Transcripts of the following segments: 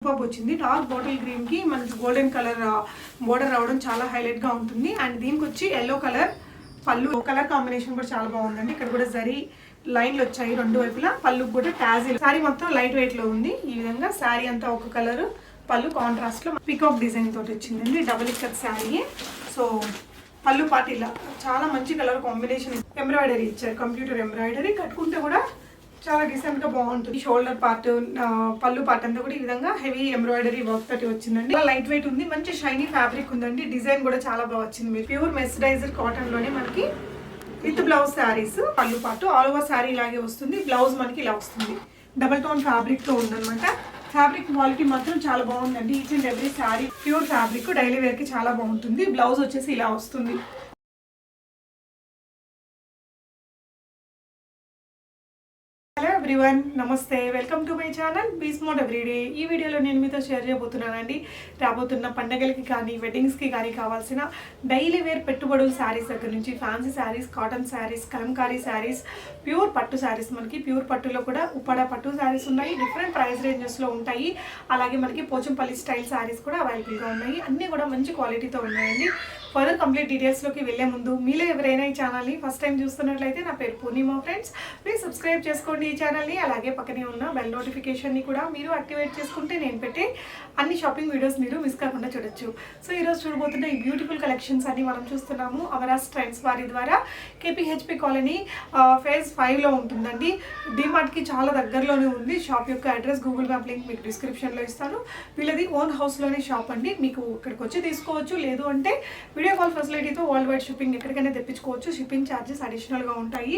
Super వచ్చింది. Dark bottle green కి మనకి గోల్డెన్ కలర్ బోర్డర్ రావడం చాలా హైలైట్ గా ఉంటుంది. అండ్ దీనికి వచ్చి ఎల్లో కలర్ పళ్ళు కలర్ కాంబినేషన్ కూడా చాలా బాగుందండి. ఇక్కడ కూడా జరీ లైన్లు వచ్చాయి రెండు వైపులా. పళ్ళు కూడా టాజిల్. శారీ మొత్తం లైట్ వెయిట్ లో ఉంది. ఈ విధంగా శారీ అంతా ఒక కలర్, పళ్ళు కాంట్రాస్ట్ లో పికాక్ డిజైన్ తోటి వచ్చిందండి. డబుల్ ఇక్కత్ శారీ. సో పళ్ళు పాటు ఇలా చాలా మంచి కలర్ కాంబినేషన్. ఎంబ్రాయిడరీ ఇచ్చారు, కంప్యూటర్ ఎంబ్రాయిడరీ. కట్టుకుంటే కూడా చాలా డీసెంట్ గా బాగుంటుంది. షోల్డర్ పార్ట్, పళ్ళు పార్ట్ అంతా కూడా ఈ విధంగా హెవీ ఎంబ్రాయిడరీ వర్క్ తోటి వచ్చిందండి. లైట్ వెయిట్ ఉంది, మంచి షైనీ ఫ్యాబ్రిక్ ఉందండి. డిజైన్ కూడా చాలా బాగా వచ్చింది. ప్యూర్ మెస్డైజర్ కాటన్ లోనే మనకి విత్ బ్లౌజ్ శారీస్. పళ్ళు పాటు ఆల్ ఓవర్ శారీ ఇలాగే వస్తుంది. బ్లౌజ్ మనకి ఇలా వస్తుంది. డబల్ టోన్ ఫ్యాబ్రిక్ తో ఉందన్నమాట. ఫ్యాబ్రిక్ క్వాలిటీ మాత్రం చాలా బాగుందండి. Each and every sari pure fabric. Daily wear కి చాలా బాగుంటుంది. బ్లౌజ్ వచ్చేసి ఇలా వస్తుంది. Hello everyone, namaste, welcome to my channel be smart everyday. ఈ వీడియోలో నేను మీతో షేర్ చేయబోతున్నానండి. రాబోతున్న పండగలకి కానీ వెడ్డింగ్స్కి కానీ కావాల్సిన డైలీ వేర్ పెట్టుబడులు శారీస్ దగ్గర నుంచి fancy saris, cotton saris, Kalamkari saris, pure పట్టు శారీస్. మనకి ప్యూర్ పట్టులో కూడా ఉప్పాడ పట్టు శారీస్ ఉన్నాయి. డిఫరెంట్ ప్రైస్ రేంజెస్లో ఉంటాయి. అలాగే మనకి పోచంపల్లి స్టైల్ శారీస్ కూడా అవైలబుల్గా ఉన్నాయి. అన్నీ కూడా మంచి క్వాలిటీతో ఉన్నాయండి. ఫర్దర్ కంప్లీట్ డీటెయిల్స్లోకి వెళ్ళే ముందు మీలో ఎవరైనా ఈ ఛానల్ని ఫస్ట్ టైం చూస్తున్నట్లయితే, నా పేరు పూర్ణిమ ఫ్రెండ్స్, ప్లీజ్ సబ్స్క్రైబ్ చేసుకోండి ఈ ఛానల్ని. అలాగే పక్కనే ఉన్న బెల్ నోటిఫికేషన్ని కూడా మీరు యాక్టివేట్ చేసుకుంటే నేను పెట్టే అన్ని షాపింగ్ వీడియోస్ మీరు మిస్ కాకుండా చూడొచ్చు. సో ఈరోజు చూడబోతున్న ఈ బ్యూటిఫుల్ కలెక్షన్స్ అన్ని మనం చూస్తున్నాము అవరాస్ ట్రెండ్స్ వారి ద్వారా. కేపీహెచ్పి కాలనీ ఫేజ్ 5లో ఉంటుందండి. డిమార్ట్కి చాలా దగ్గరలోనే ఉంది. షాప్ యొక్క అడ్రస్, గూగుల్ మ్యాప్ లింక్ మీకు డిస్క్రిప్షన్లో ఇస్తాను. వీళ్ళది ఓన్ హౌస్లోనే షాప్ అండి. మీకు ఇక్కడికి వచ్చి తీసుకోవచ్చు, లేదు అంటే వీడియో కాల్ ఫెసిలిటీతో వరల్డ్ వైడ్ షిప్పింగ్ ఎక్కడికైనా తెప్పించుకోవచ్చు. షిప్పింగ్ ఛార్జెస్ అడిషనల్గా ఉంటాయి.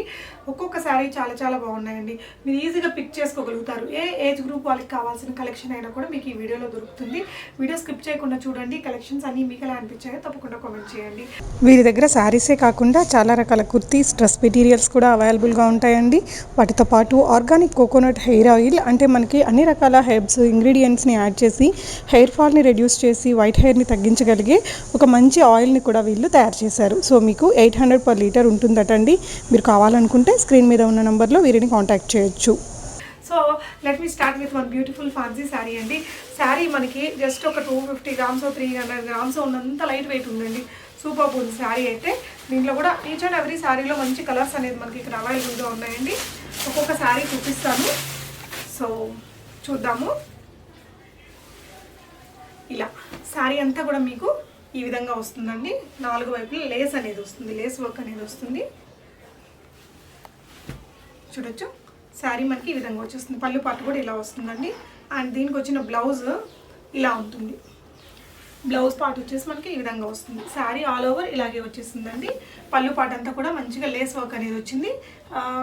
ఒక్కొక్క శారీ చాలా చాలా బాగున్నాయండి. మీరు ఈజీగా పిక్ చేసుకోగలుగుతారు. ఏ ఏజ్ గ్రూప్ వాళ్ళకి కావాల్సిన కలెక్షన్ అయినా కూడా మీకు ఈ వీడియోలో దొరుకుతుంది. వీడియో స్కిప్ చేయకుండా చూడండి. కలెక్షన్స్ అన్ని మీకు ఎలా అనిపించాయో తప్పకుండా కామెంట్ చేయండి. వీరి దగ్గర శారీసే కాకుండా చాలా రకాల కుర్తీస్, డ్రెస్ మెటీరియల్స్ కూడా అవైలబుల్గా ఉంటాయండి. వాటితో పాటు ఆర్గానిక్ కోకోనట్ హెయిర్ ఆయిల్, అంటే మనకి అన్ని రకాల హెర్బ్స్ ఇంగ్రీడియంట్స్ని యాడ్ చేసి హెయిర్ ఫాల్ని రెడ్యూస్ చేసి వైట్ హెయిర్ని తగ్గించగలిగే ఒక మంచి ఆయిల్ని కూడా వీళ్ళు తయారు చేశారు. సో మీకు 800 per లీటర్ ఉంటుందటండి. మీరు కావాలనుకుంటే స్క్రీన్ మీద ఉన్న నెంబర్లో వీరిని కాంటాక్ట్ చేయొచ్చు. So let me start with one beautiful fancy sari అండి. శారీ మనకి జస్ట్ ఒక 250 grams 300 grams ఉన్నంత లైట్ వెయిట్ ఉందండి. సూపర్ ఉంది శారీ అయితే. దీంట్లో కూడా ఈచ్ అండ్ ఎవ్రీ శారీలో మంచి కలర్స్ అనేది మనకి ఇక్కడ అవైలబుల్గా ఉన్నాయండి. ఒక్కొక్క శారీ చూపిస్తాను. సో చూద్దాము. ఇలా శారీ అంతా కూడా మీకు ఈ విధంగా వస్తుందండి. 4 వైపులు లేస్ అనేది వస్తుంది, లేస్ వర్క్ అనేది వస్తుంది. చూడొచ్చు, శారీ మనకి ఈ విధంగా వచ్చేస్తుంది. పళ్ళు పాటు కూడా ఇలా వస్తుందండి. అండ్ దీనికి వచ్చిన బ్లౌజ్ ఇలా ఉంటుంది. బ్లౌజ్ పార్ట్ వచ్చేసి మనకి ఈ విధంగా వస్తుంది. శారీ ఆల్ ఓవర్ ఇలాగే వచ్చేసిందండి. పళ్ళు పాటు అంతా కూడా మంచిగా లేస్ వర్క్ అనేది వచ్చింది.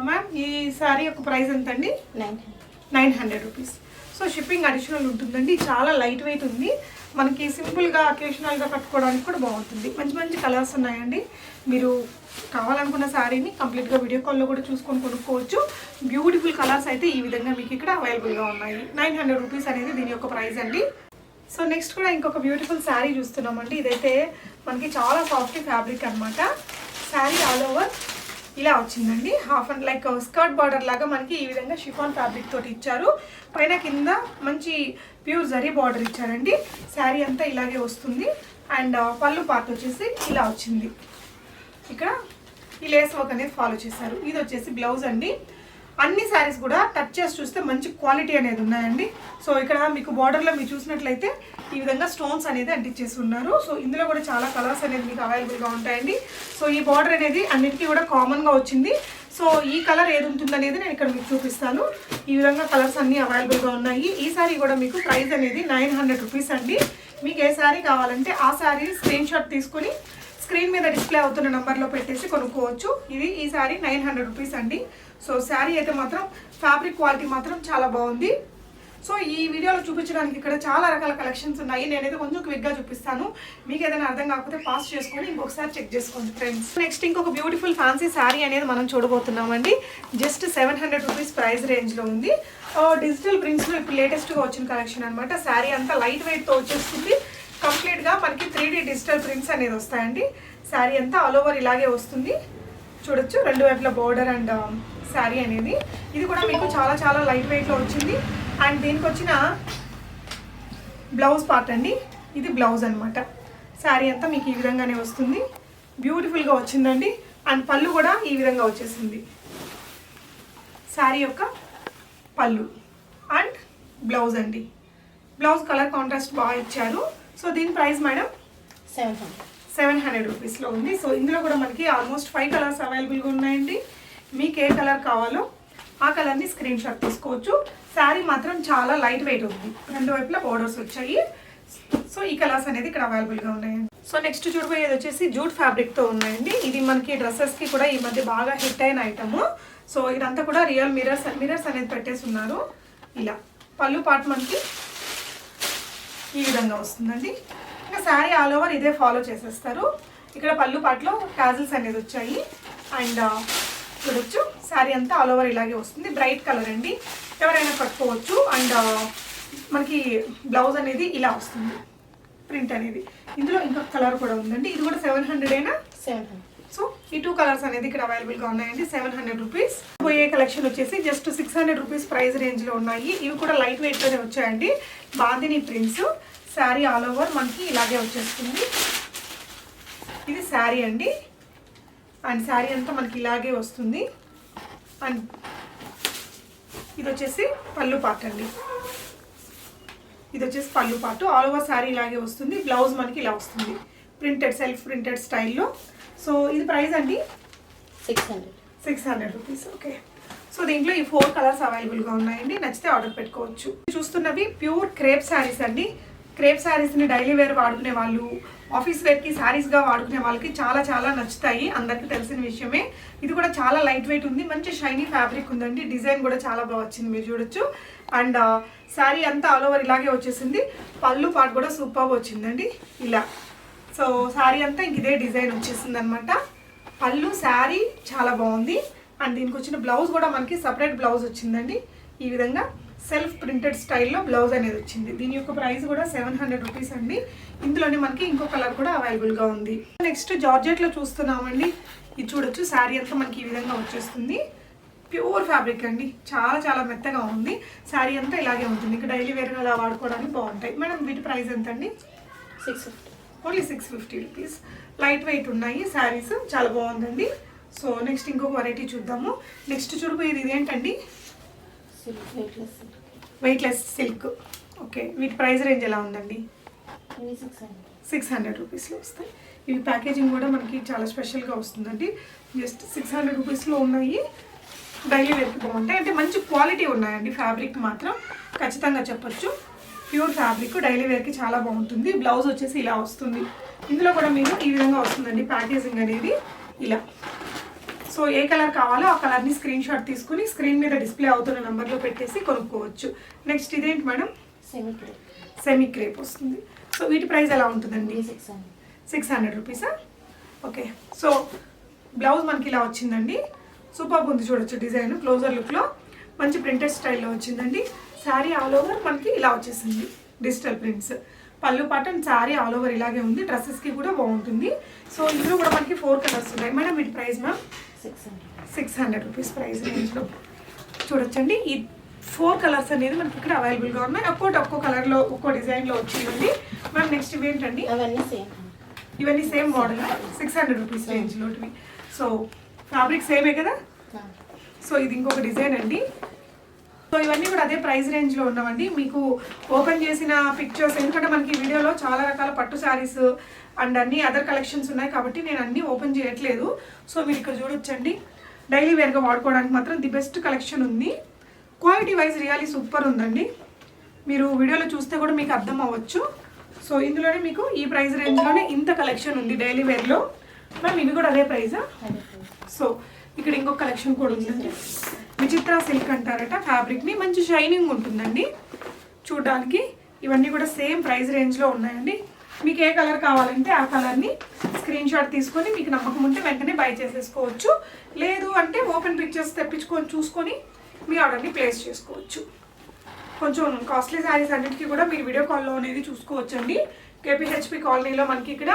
మ్యామ్, ఈ శారీ యొక్క ప్రైస్ ఎంత అండి? 900 రూపీస్. సో షిప్పింగ్ అడిషనల్ ఉంటుందండి. చాలా లైట్ వెయిట్ ఉంది. మనకి సింపుల్గా అకేషనల్గా కట్టుకోవడానికి కూడా బాగుంటుంది. మంచి మంచి కలర్స్ ఉన్నాయండి. మీరు కావాలనుకున్న శారీని కంప్లీట్గా వీడియో కాల్లో కూడా చూసుకొని కొనుక్కోవచ్చు. బ్యూటిఫుల్ కలర్స్ అయితే ఈ విధంగా మీకు ఇక్కడ అవైలబుల్గా ఉన్నాయి. 900 రూపీస్ అనేది దీని యొక్క ప్రైస్ అండి. సో నెక్స్ట్ కూడా ఇంకొక బ్యూటిఫుల్ శారీ చూస్తున్నామండి. ఇదైతే మనకి చాలా సాఫ్ట్ ఫ్యాబ్రిక్ అనమాట. శారీ ఆల్ ఓవర్ ఇలా వచ్చిందండి. Half and like skirt border లాగా మనకి ఈ విధంగా షిఫాన్ ఫ్యాబ్రిక్ తోటి ఇచ్చారు. పైన కింద మంచి ప్యూర్ జరీ బార్డర్ ఇచ్చారండి. శారీ అంతా ఇలాగే వస్తుంది. అండ్ పళ్ళు పార్ట్ వచ్చేసి ఇలా వచ్చింది. ఇక్కడ ఈ లేస్ వర్క్ అనేది ఫాలో చేశారు. ఇది వచ్చేసి బ్లౌజ్ అండి. అన్ని శారీస్ కూడా టచ్ చేసి చూస్తే మంచి క్వాలిటీ అనేది ఉన్నాయండి. సో ఇక్కడ మీకు బార్డర్లో మీరు చూసినట్లయితే ఈ విధంగా స్టోన్స్ అనేది అంటించేసి ఉన్నారు. సో ఇందులో కూడా చాలా కలర్స్ అనేది మీకు అవైలబుల్గా ఉంటాయండి. సో ఈ బార్డర్ అనేది అన్నిటికీ కూడా కామన్గా వచ్చింది. సో ఈ కలర్ ఏది ఉంటుందనేది నేను ఇక్కడ మీకు చూపిస్తాను. ఈ విధంగా కలర్స్ అన్నీ అవైలబుల్గా ఉన్నాయి. ఈ శారీ కూడా మీకు ప్రైస్ అనేది 900 రూపీస్ అండి. మీకు ఏ శారీ కావాలంటే ఆ శారీ స్క్రీన్ షాట్ తీసుకొని స్క్రీన్ మీద డిస్ప్లే అవుతున్న నెంబర్లో పెట్టేసి కొనుక్కోవచ్చు. ఈ శారీ 900 రూపీస్ అండి. సో శారీ అయితే మాత్రం ఫ్యాబ్రిక్ క్వాలిటీ మాత్రం చాలా బాగుంది. సో ఈ వీడియోలో చూపించడానికి ఇక్కడ చాలా రకాల కలెక్షన్స్ ఉన్నాయి. నేనైతే కొంచెం క్విక్గా చూపిస్తాను. మీకు ఏదైనా అర్థం కాకపోతే పాస్ చేసుకొని ఇంకొకసారి చెక్ చేసుకోండి ఫ్రెండ్స్. నెక్స్ట్ ఇంకొక బ్యూటిఫుల్ ఫ్యాన్సీ శారీ అనేది మనం చూడబోతున్నామండి. జస్ట్ 700 రూపీస్ ప్రైస్ రేంజ్లో ఉంది. డిజిటల్ ప్రింట్స్లో ఇప్పుడు లేటెస్ట్గా వచ్చిన కలెక్షన్ అనమాట. శారీ అంతా లైట్ వెయిట్తో వచ్చేస్తుంది. కంప్లీట్గా మనకి 3D డిజిటల్ ప్రింట్స్ అనేది వస్తాయండి. శారీ అంతా ఆల్ ఓవర్ ఇలాగే వస్తుంది. చూడొచ్చు, రెండు వైపుల బోర్డర్ అండ్ శారీ అనేది. ఇది కూడా మీకు చాలా చాలా లైట్ వెయిట్లో వచ్చింది. అండ్ దీనికి వచ్చిన బ్లౌజ్ పార్ట్ అండి, ఇది బ్లౌజ్ అనమాట. శారీ అంతా మీకు ఈ విధంగానే వస్తుంది, బ్యూటిఫుల్గా వచ్చిందండి. అండ్ పళ్ళు కూడా ఈ విధంగా వచ్చేసింది. శారీ యొక్క పళ్ళు అండ్ బ్లౌజ్ అండి. బ్లౌజ్ కలర్ కాంట్రాస్ట్ బాగా ఇచ్చారు. సో దీని ప్రైస్ మేడం 700 రూపీస్లో ఉంది. సో ఇందులో కూడా మనకి ఆల్మోస్ట్ 5 కలర్స్ అవైలబుల్గా ఉన్నాయండి. మీకు ఏ కలర్ కావాలో ఆ కలర్ని స్క్రీన్ షాట్ తీసుకోవచ్చు. శారీ మాత్రం చాలా లైట్ వెయిట్ ఉంది, రెండు వైపులా బోర్డర్స్ వచ్చాయి. సో ఈ కలర్స్ అనేది ఇక్కడ అవైలబుల్గా ఉన్నాయండి. సో నెక్స్ట్ చూడబోయేది వచ్చేసి జూట్ ఫ్యాబ్రిక్తో ఉన్నాయండి. ఇది మనకి డ్రెస్సెస్కి కూడా ఈ మధ్య బాగా హిట్ అయిన ఐటమ్. సో ఇదంతా కూడా రియల్ మిరర్స్ అనేది పెట్టేసి ఉన్నారు. ఇలా పళ్ళు పార్ట్ మనకి ఈ విధంగా వస్తుందండి. ఇంకా శారీ ఆల్ ఓవర్ ఇదే ఫాలో చేసేస్తారు. ఇక్కడ పళ్ళు పార్ట్లో టాజిల్స్ అనేది వచ్చాయి. అండ్ చూడొచ్చు శారీ అంతా ఆల్ ఓవర్ ఇలాగే వస్తుంది. బ్రైట్ కలర్ అండి, ఎవరైనా కట్టుకోవచ్చు. అండ్ మనకి బ్లౌజ్ అనేది ఇలా వస్తుంది, ప్రింట్ అనేది. ఇందులో ఇంకొక కలర్ కూడా ఉందండి, ఇది కూడా 700 అయినా 700. సో ఈ 2 కలర్స్ అనేది ఇక్కడ అవైలబుల్గా ఉన్నాయండి. 700 రూపీస్. పోయే కలెక్షన్ వచ్చేసి జస్ట్ 600 రూపీస్ ప్రైస్ రేంజ్లో ఉన్నాయి. ఇవి కూడా లైట్ వెయిట్లోనే వచ్చాయండి. Bandhani prints. Sari all over మనకి ఇలాగే వచ్చేస్తుంది. ఇది శారీ అండి. అండ్ శారీ అంతా మనకి ఇలాగే వస్తుంది. అండ్ ఇది వచ్చేసి పళ్ళు పార్ట్ అండి. ఇది వచ్చేసి పళ్ళు పార్ట్. ఆల్ ఓవర్ శారీ ఇలాగే వస్తుంది. బ్లౌజ్ మనకి ఇలా వస్తుంది, ప్రింటెడ్ సెల్ఫ్ ప్రింటెడ్ స్టైల్లో. సో ఇది ప్రైస్ అండి 600 రూపీస్. ఓకే. సో దీంట్లో ఈ 4 కలర్స్ అవైలబుల్గా ఉన్నాయండి. నచ్చితే ఆర్డర్ పెట్టుకోవచ్చు. చూస్తున్నవి ప్యూర్ క్రేప్ శారీస్ అండి. క్రేప్ శారీస్ని డైలీ వేర్ వాడుకునే వాళ్ళు, ఆఫీస్ వేర్కి శారీస్గా వాడుకునే వాళ్ళకి చాలా చాలా నచ్చుతాయి, అందరికీ తెలిసిన విషయమే. ఇది కూడా చాలా లైట్ వెయిట్ ఉంది, మంచి షైనీ ఫ్యాబ్రిక్ ఉందండి. డిజైన్ కూడా చాలా బాగా వచ్చింది, మీరు చూడొచ్చు. అండ్ శారీ అంతా ఆల్ ఓవర్ ఇలాగే వచ్చేసింది. పళ్ళు పార్ట్ కూడా సూపర్గా వచ్చిందండి ఇలా. సో శారీ అంతా ఇంక ఇదే డిజైన్ వచ్చేసింది అనమాట. పళ్ళు శారీ చాలా బాగుంది. అండ్ దీనికి వచ్చిన బ్లౌజ్ కూడా మనకి సపరేట్ బ్లౌజ్ వచ్చిందండి. ఈ విధంగా సెల్ఫ్ ప్రింటెడ్ స్టైల్లో బ్లౌజ్ అనేది వచ్చింది. దీని యొక్క ప్రైస్ కూడా 700 రూపీస్ అండి. ఇందులోనే మనకి ఇంకో కలర్ కూడా అవైలబుల్గా ఉంది. నెక్స్ట్ జార్జెట్లో చూస్తున్నామండి. ఇది చూడొచ్చు, శారీ అంతా మనకి ఈ విధంగా వచ్చేస్తుంది. ప్యూర్ ఫ్యాబ్రిక్ అండి, చాలా చాలా మెత్తగా ఉంది. శారీ అంతా ఇలాగే ఉంటుంది. ఇంకా డైలీ వేర్గా అలా వాడుకోవడానికి బాగుంటాయి. మేడం వీటి ప్రైస్ ఎంత అండి? 650. Only 650 rupees. లైట్ వెయిట్ ఉన్నాయి శారీస్, చాలా బాగుందండి. సో నెక్స్ట్ ఇంకొక వెరైటీ చూద్దాము. నెక్స్ట్ చూడబోయేది ఇదేంటండి? Weightless silk. ఓకే, వీటి ప్రైస్ రేంజ్ ఎలా ఉందండి? 600 రూపీస్లో వస్తాయి. ఇవి ప్యాకేజింగ్ కూడా మనకి చాలా స్పెషల్గా వస్తుందండి. జస్ట్ 600 రూపీస్లో ఉన్నాయి. డైలీ వేర్కి బాగుంటాయి, అంటే మంచి క్వాలిటీ ఉన్నాయండి. ఫ్యాబ్రిక్ మాత్రం ఖచ్చితంగా చెప్పొచ్చు, ప్యూర్ ఫ్యాబ్రిక్. డైలీ వేర్కి చాలా బాగుంటుంది. బ్లౌజ్ వచ్చేసి ఇలా వస్తుంది. ఇందులో కూడా మీరు ఈ విధంగా వస్తుందండి ప్యాకేజింగ్ అనేది ఇలా. సో ఏ కలర్ కావాలో ఆ కలర్ని స్క్రీన్ షాట్ తీసుకుని స్క్రీన్ మీద డిస్ప్లే అవుతున్న నెంబర్లో పెట్టేసి కొనుక్కోవచ్చు. నెక్స్ట్ ఇదేంటి మేడం? సెమీ క్రేప్ వస్తుంది. సో వీటి ప్రైస్ ఎలా ఉంటుందండి? 600 రూపీసా? ఓకే. సో బ్లౌజ్ మనకి ఇలా వచ్చిందండి. సూపర్ ఉంది, చూడొచ్చు డిజైన్. క్లోజర్ లుక్లో మంచి ప్రింటెడ్ స్టైల్లో వచ్చిందండి. శారీ ఆల్ ఓవర్ మనకి ఇలా వచ్చేసింది, డిజిటల్ ప్రింట్స్. పళ్ళు part and sari all over ఇలాగే ఉంది. డ్రెస్సెస్కి కూడా బాగుంటుంది. సో ఇందులో కూడా మనకి 4 కలర్స్ ఉన్నాయి. మేడం వీటి ప్రైస్ మ్యామ్ 600 రూపీస్ ప్రైస్ రేంజ్లో చూడొచ్చండి. ఈ 4 కలర్స్ అనేది మనకి ఇక్కడ అవైలబుల్గా ఉన్నాయి. ఒక్కో కలర్లో ఒక్కో డిజైన్లో వచ్చిందండి. మ్యామ్ నెక్స్ట్ ఇవి ఏంటండి? ఇవన్నీ సేమ్ మోడల్, 600 రూపీస్ రేంజ్లోటివి. సో ఫ్యాబ్రిక్ సేమే కదా. సో ఇది ఇంకొక డిజైన్ అండి. సో ఇవన్నీ కూడా అదే ప్రైస్ రేంజ్లో ఉన్నామండి. మీకు ఓపెన్ చేసిన పిక్చర్స్, ఎందుకంటే మనకి ఈ వీడియోలో చాలా రకాల పట్టు శారీస్ అండ్ అన్ని అదర్ కలెక్షన్స్ ఉన్నాయి కాబట్టి నేను అన్నీ ఓపెన్ చేయట్లేదు. సో మీరు ఇక్కడ చూడొచ్చండి, డైలీ వేర్గా వాడుకోవడానికి మాత్రం ది బెస్ట్ కలెక్షన్ ఉంది. క్వాలిటీ వైజ్ రియల్లీ సూపర్ ఉందండి. మీరు వీడియోలో చూస్తే కూడా మీకు అర్థం అవ్వచ్చు. సో ఇందులోనే మీకు ఈ ప్రైస్ రేంజ్లోనే ఇంత కలెక్షన్ ఉంది డైలీ వేర్లో. మ్యామ్ ఇవి కూడా అదే ప్రైజా? సో ఇక్కడ ఇంకొక కలెక్షన్ కూడా ఉందండి. విచిత్ర సిల్క్ అంటారట ఫ్యాబ్రిక్ని, మంచి షైనింగ్ ఉంటుందండి చూడడానికి. ఇవన్నీ కూడా సేమ్ ప్రైస్ రేంజ్లో ఉన్నాయండి. మీకు ఏ కలర్ కావాలంటే ఆ కలర్ని స్క్రీన్ షాట్ తీసుకొని మీకు నమ్మకం ఉంటే వెంటనే బై చేసేసుకోవచ్చు. లేదు అంటే ఓపెన్ పిక్చర్స్ తెప్పించుకొని చూసుకొని మీ ఆర్డర్ని ప్లేస్ చేసుకోవచ్చు. కొంచెం కాస్ట్లీ శారీస్ అన్నిటికీ కూడా మీరు వీడియో కాల్లో అనేది చూసుకోవచ్చండి. కేపీహెచ్పి కాలనీలో మనకి ఇక్కడ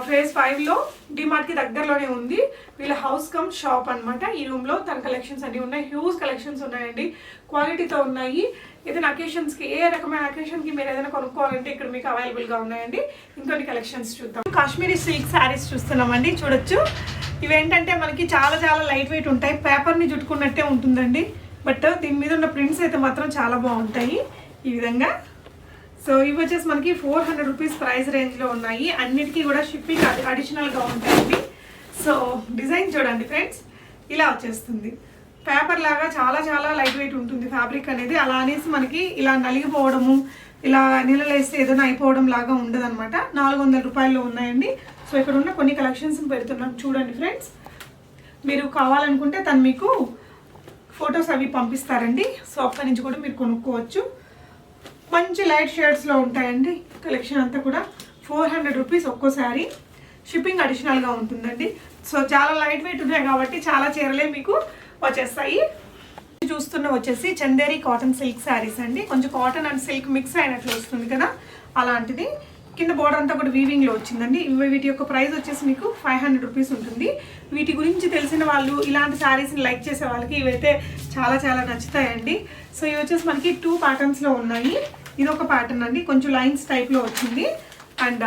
ఫేజ్ 5లో డిమార్ట్కి దగ్గరలోనే ఉంది. వీళ్ళ హౌస్ కమ్ షాప్ అనమాట. ఈ రూమ్లో తన కలెక్షన్స్ అన్నీ ఉన్నాయి. హ్యూజ్ కలెక్షన్స్ ఉన్నాయండి, క్వాలిటీతో ఉన్నాయి. ఏదైనా అకేషన్స్కి, ఏ రకమైన అకేషన్కి మీరు ఏదైనా కొనుక్కోవాలంటే ఇక్కడ మీకు అవైలబుల్గా ఉన్నాయండి. ఇంకొన్ని కలెక్షన్స్ చూద్దాం. కాశ్మీరీ సిల్క్ శారీస్ చూస్తున్నామండి. చూడొచ్చు, ఇవేంటంటే మనకి చాలా చాలా లైట్ వెయిట్ ఉంటాయి. పేపర్ని చుట్టుకున్నట్టే ఉంటుందండి. బట్ దీని మీద ఉన్న ప్రింట్స్ అయితే మాత్రం చాలా బాగుంటాయి ఈ విధంగా. సో ఇవి వచ్చేసి మనకి 400 రూపీస్ ప్రైస్ రేంజ్లో ఉన్నాయి. అన్నిటికీ కూడా షిప్పింగ్ అడిషనల్గా ఉంటాయండి. సో డిజైన్ చూడండి ఫ్రెండ్స్, ఇలా వచ్చేస్తుంది. పేపర్ లాగా చాలా చాలా లైట్ వెయిట్ ఉంటుంది ఫ్యాబ్రిక్ అనేది. అలా అనేసి మనకి ఇలా నలిగిపోవడము, ఇలా నీళ్ళలేస్తే ఏదైనా అయిపోవడం లాగా ఉండదు అనమాట. 400 రూపాయల్లో ఉన్నాయండి. సో ఇక్కడ ఉన్న కొన్ని కలెక్షన్స్ పెడుతున్నాం చూడండి ఫ్రెండ్స్. మీరు కావాలనుకుంటే తను మీకు ఫొటోస్ అవి పంపిస్తారండి. సో అక్కడి నుంచి కూడా మీరు కొనుక్కోవచ్చు. మంచి లైట్ షేడ్స్లో ఉంటాయండి కలెక్షన్ అంతా కూడా. 400 రూపీస్ ఒక్కోసారి, షిప్పింగ్ అడిషనల్గా ఉంటుందండి. సో చాలా లైట్ వెయిట్ ఉన్నాయి కాబట్టి చాలా చీరలే మీకు వచ్చేస్తాయి. చూస్తున్న వచ్చేసి చందేరి కాటన్ సిల్క్ శారీస్ అండి. కొంచెం కాటన్ అండ్ సిల్క్ మిక్స్ అయినట్లు వస్తుంది కదా, అలాంటిది. కింద బోర్డర్ అంతా కూడా వీవింగ్లో వచ్చిందండి. వీటి యొక్క ప్రైస్ వచ్చేసి మీకు 500 రూపీస్ ఉంటుంది. వీటి గురించి తెలిసిన వాళ్ళు, ఇలాంటి శారీస్ని లైక్ చేసే వాళ్ళకి ఇవైతే చాలా చాలా నచ్చుతాయండి. సో ఇవి వచ్చేసి మనకి 2 ప్యాటర్న్స్లో ఉన్నాయి. ఇది ఒక ప్యాటర్న్ అండి, కొంచెం లైన్స్ టైప్లో వచ్చింది. అండ్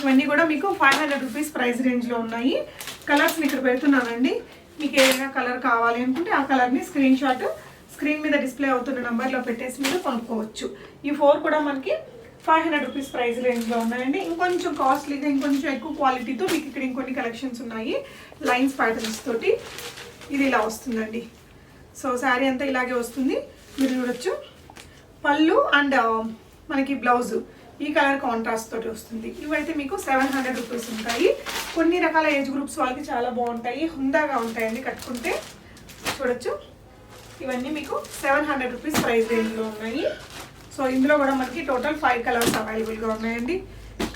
ఇవన్నీ కూడా మీకు 500 రూపీస్ ప్రైస్ రేంజ్లో ఉన్నాయి. కలర్స్ని ఇక్కడ పెడుతున్నానండి. మీకు ఏదైనా కలర్ కావాలి అనుకుంటే ఆ కలర్ని స్క్రీన్ షాట్ స్క్రీన్ మీద డిస్ప్లే అవుతున్న నెంబర్లో పెట్టేసి మీరు కొనుక్కోవచ్చు. ఈ 4 కూడా మనకి 500 రూపీస్ ప్రైస్ రేంజ్లో ఉన్నాయండి. ఇంకొంచెం కాస్ట్లీగా, ఇంకొంచెం ఎక్కువ క్వాలిటీతో మీకు ఇక్కడ ఇంకొన్ని కలెక్షన్స్ ఉన్నాయి లైన్స్ ప్యాటర్న్స్ తోటి. ఇది ఇలా వస్తుందండి. సో శారీ అంతా ఇలాగే వస్తుంది, మీరు చూడొచ్చు. పళ్ళు అండ్ మనకి బ్లౌజ్ ఈ కలర్ కాంట్రాస్ట్ తోటి వస్తుంది. ఇవైతే మీకు 700 రూపీస్ ఉంటాయి. కొన్ని రకాల ఏజ్ గ్రూప్స్ వాళ్ళకి చాలా బాగుంటాయి, హుందాగా ఉంటాయండి కట్టుకుంటే. చూడొచ్చు, ఇవన్నీ మీకు 700 రూపీస్ ప్రైస్ రేంజ్లో ఉన్నాయి. సో ఇందులో కూడా మనకి టోటల్ 5 కలర్స్ అవైలబుల్గా ఉన్నాయండి.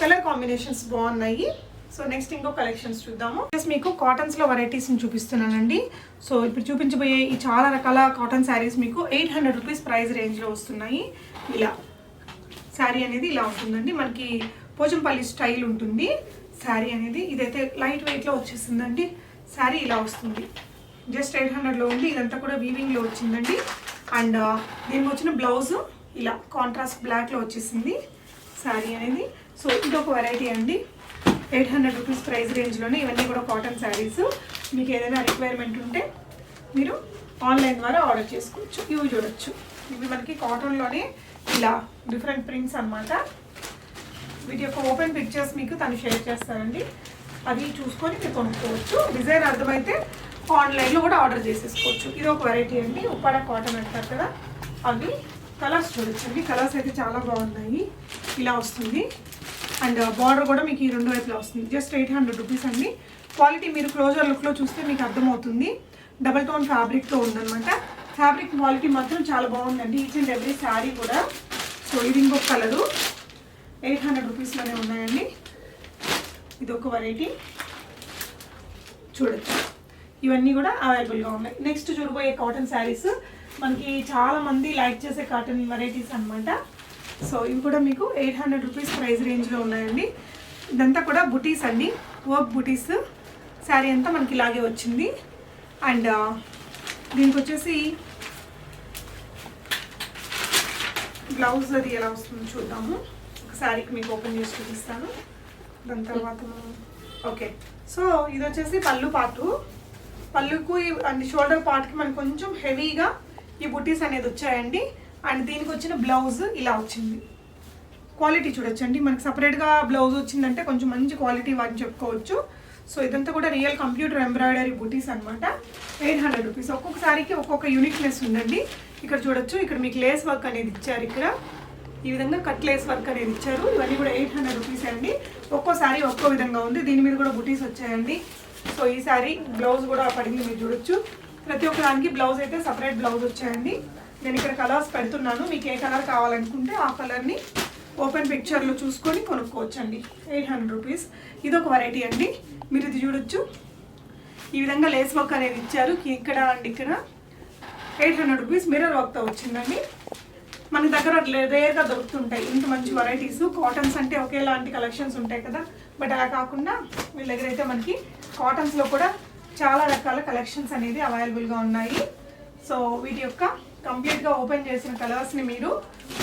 కలర్ కాంబినేషన్స్ బాగున్నాయి. సో నెక్స్ట్ ఇంకో కలెక్షన్స్ చూద్దాము. మీకు కాటన్స్లో వెరైటీస్ని చూపిస్తున్నానండి. సో ఇప్పుడు చూపించబోయే ఈ చాలా రకాల కాటన్ శారీస్ మీకు 800 రూపీస్ ప్రైస్ రేంజ్లో వస్తున్నాయి. ఇలా శారీ అనేది ఇలా ఉంటుందండి. మనకి పోచంపల్లి స్టైల్ ఉంటుంది శారీ అనేది. ఇదైతే లైట్ వెయిట్లో వచ్చేసిందండి. శారీ ఇలా వస్తుంది, జస్ట్ 800లో ఉంది. ఇదంతా కూడా వీవింగ్లో వచ్చిందండి. అండ్ దీనికి వచ్చిన బ్లౌజ్ ఇలా కాంట్రాస్ట్ బ్లాక్లో వచ్చేసింది శారీ అనేది. సో ఇదొక వెరైటీ అండి, 800 రూపీస్ ప్రైస్ రేంజ్లోనే. ఇవన్నీ కూడా కాటన్ శారీస్. మీకు ఏదైనా రిక్వైర్మెంట్ ఉంటే మీరు ఆన్లైన్ ద్వారా ఆర్డర్ చేసుకోవచ్చు. ఇవి చూడొచ్చు, ఇవి మనకి కాటన్లోనే ఇలా డిఫరెంట్ ప్రింట్స్ అనమాట. వీటి యొక్క ఓపెన్ పిక్చర్స్ మీకు తను షేర్ చేస్తారండి. అది చూసుకొని మీరు కొనుక్కోవచ్చు. డిజైన్ అర్థమైతే ఆన్లైన్లో కూడా ఆర్డర్ చేసేసుకోవచ్చు. ఇది ఒక వెరైటీ అండి, ఉప్పాడ కాటన్ అంటారు కదా అవి. కలర్స్ చూడొచ్చండి, కలర్స్ అయితే చాలా బాగున్నాయి. ఇలా వస్తుంది. అండ్ బార్డర్ కూడా మీకు ఈ 2 వైపులా వస్తుంది. జస్ట్ 800 రూపీస్ అండి. క్వాలిటీ మీరు క్లోజర్ లుక్లో చూస్తే మీకు అర్థమవుతుంది. డబల్ టోన్ ఫ్యాబ్రిక్తో ఉందన్నమాట. ఫ్యాబ్రిక్ క్వాలిటీ మాత్రం చాలా బాగుందండి, ఈచ్ అండ్ ఎవ్రీ శారీ కూడా. సో ఇది ఇంకొక కలరు, 800 రూపీస్లోనే ఉన్నాయండి. ఇది ఒక వెరైటీ చూడొచ్చు. ఇవన్నీ కూడా అవైలబుల్గా ఉన్నాయి. నెక్స్ట్ చూడబోయే కాటన్ శారీస్ మనకి చాలామంది లైక్ చేసే కాటన్ వెరైటీస్ అనమాట. సో ఇవి కూడా మీకు 800 రూపీస్ ప్రైస్ రేంజ్లో ఉన్నాయండి. ఇదంతా కూడా బుటీస్ అండి, వర్క్ బుటీస్. శారీ అంతా మనకి ఇలాగే వచ్చింది. అండ్ దీనికి వచ్చేసి బ్లౌజ్ అది ఎలా వస్తుందో చూద్దాము. ఒక శారీకి మీకు ఓపెన్ చేసి చూపిస్తాను. దాని తర్వాత ఓకే. సో ఇది వచ్చేసి పళ్ళు పార్టు. పళ్ళుకు అండ్ షోల్డర్ పార్ట్కి మనకు కొంచెం హెవీగా ఈ బుటీస్ అనేది వచ్చాయండి. అండ్ దీనికి వచ్చిన బ్లౌజ్ ఇలా వచ్చింది. క్వాలిటీ చూడొచ్చండి, మనకి సపరేట్గా బ్లౌజ్ వచ్చిందంటే కొంచెం మంచి క్వాలిటీ అని చెప్పుకోవచ్చు. సో ఇదంతా కూడా రియల్ కంప్యూటర్ ఎంబ్రాయిడరీ బుటీస్ అనమాట. 800 రూపీస్. ఒక్కొక్క శారీకి ఒక్కొక్క యూనిక్నెస్ ఉందండి. ఇక్కడ చూడొచ్చు, ఇక్కడ మీకు లేస్ వర్క్ అనేది ఇచ్చారు. ఇక్కడ ఈ విధంగా కట్ లేస్ వర్క్ అనేది ఇచ్చారు. ఇవన్నీ కూడా 800 రూపీస్ అండి. ఒక్కో శారీ ఒక్కో విధంగా ఉంది. దీని మీద కూడా బుటీస్ వచ్చాయండి. సో ఈ శారీ బ్లౌజ్ కూడా పడింది, మీరు చూడొచ్చు. ప్రతి ఒక్క దానికి బ్లౌజ్ అయితే సపరేట్ బ్లౌజ్ వచ్చాయండి. నేను ఇక్కడ కలర్స్ పెడుతున్నాను, మీకు ఏ కలర్ కావాలనుకుంటే ఆ కలర్ని ఓపెన్ పిక్చర్లో చూసుకొని కొనుక్కోవచ్చండి. 800 రూపీస్. ఇది ఒక వెరైటీ అండి, మీరు ఇది చూడొచ్చు. ఈ విధంగా లేస్ వర్క్ అనేది ఇచ్చారు ఇక్కడ అండ్ ఇక్కడ. 800 రూపీస్ మిర్రర్ వర్క్తో వచ్చిందండి. మన దగ్గర రేర్గా దొరుకుతుంటాయి ఇంత మంచి వెరైటీస్. కాటన్స్ అంటే ఒకేలాంటి కలెక్షన్స్ ఉంటాయి కదా, బట్ అలా కాకుండా వీళ్ళ దగ్గర అయితే మనకి కాటన్స్లో కూడా చాలా రకాల కలెక్షన్స్ అనేది అవైలబుల్గా ఉన్నాయి. సో వీటి యొక్క కంప్లీట్గా ఓపెన్ చేసిన కలర్స్ని మీరు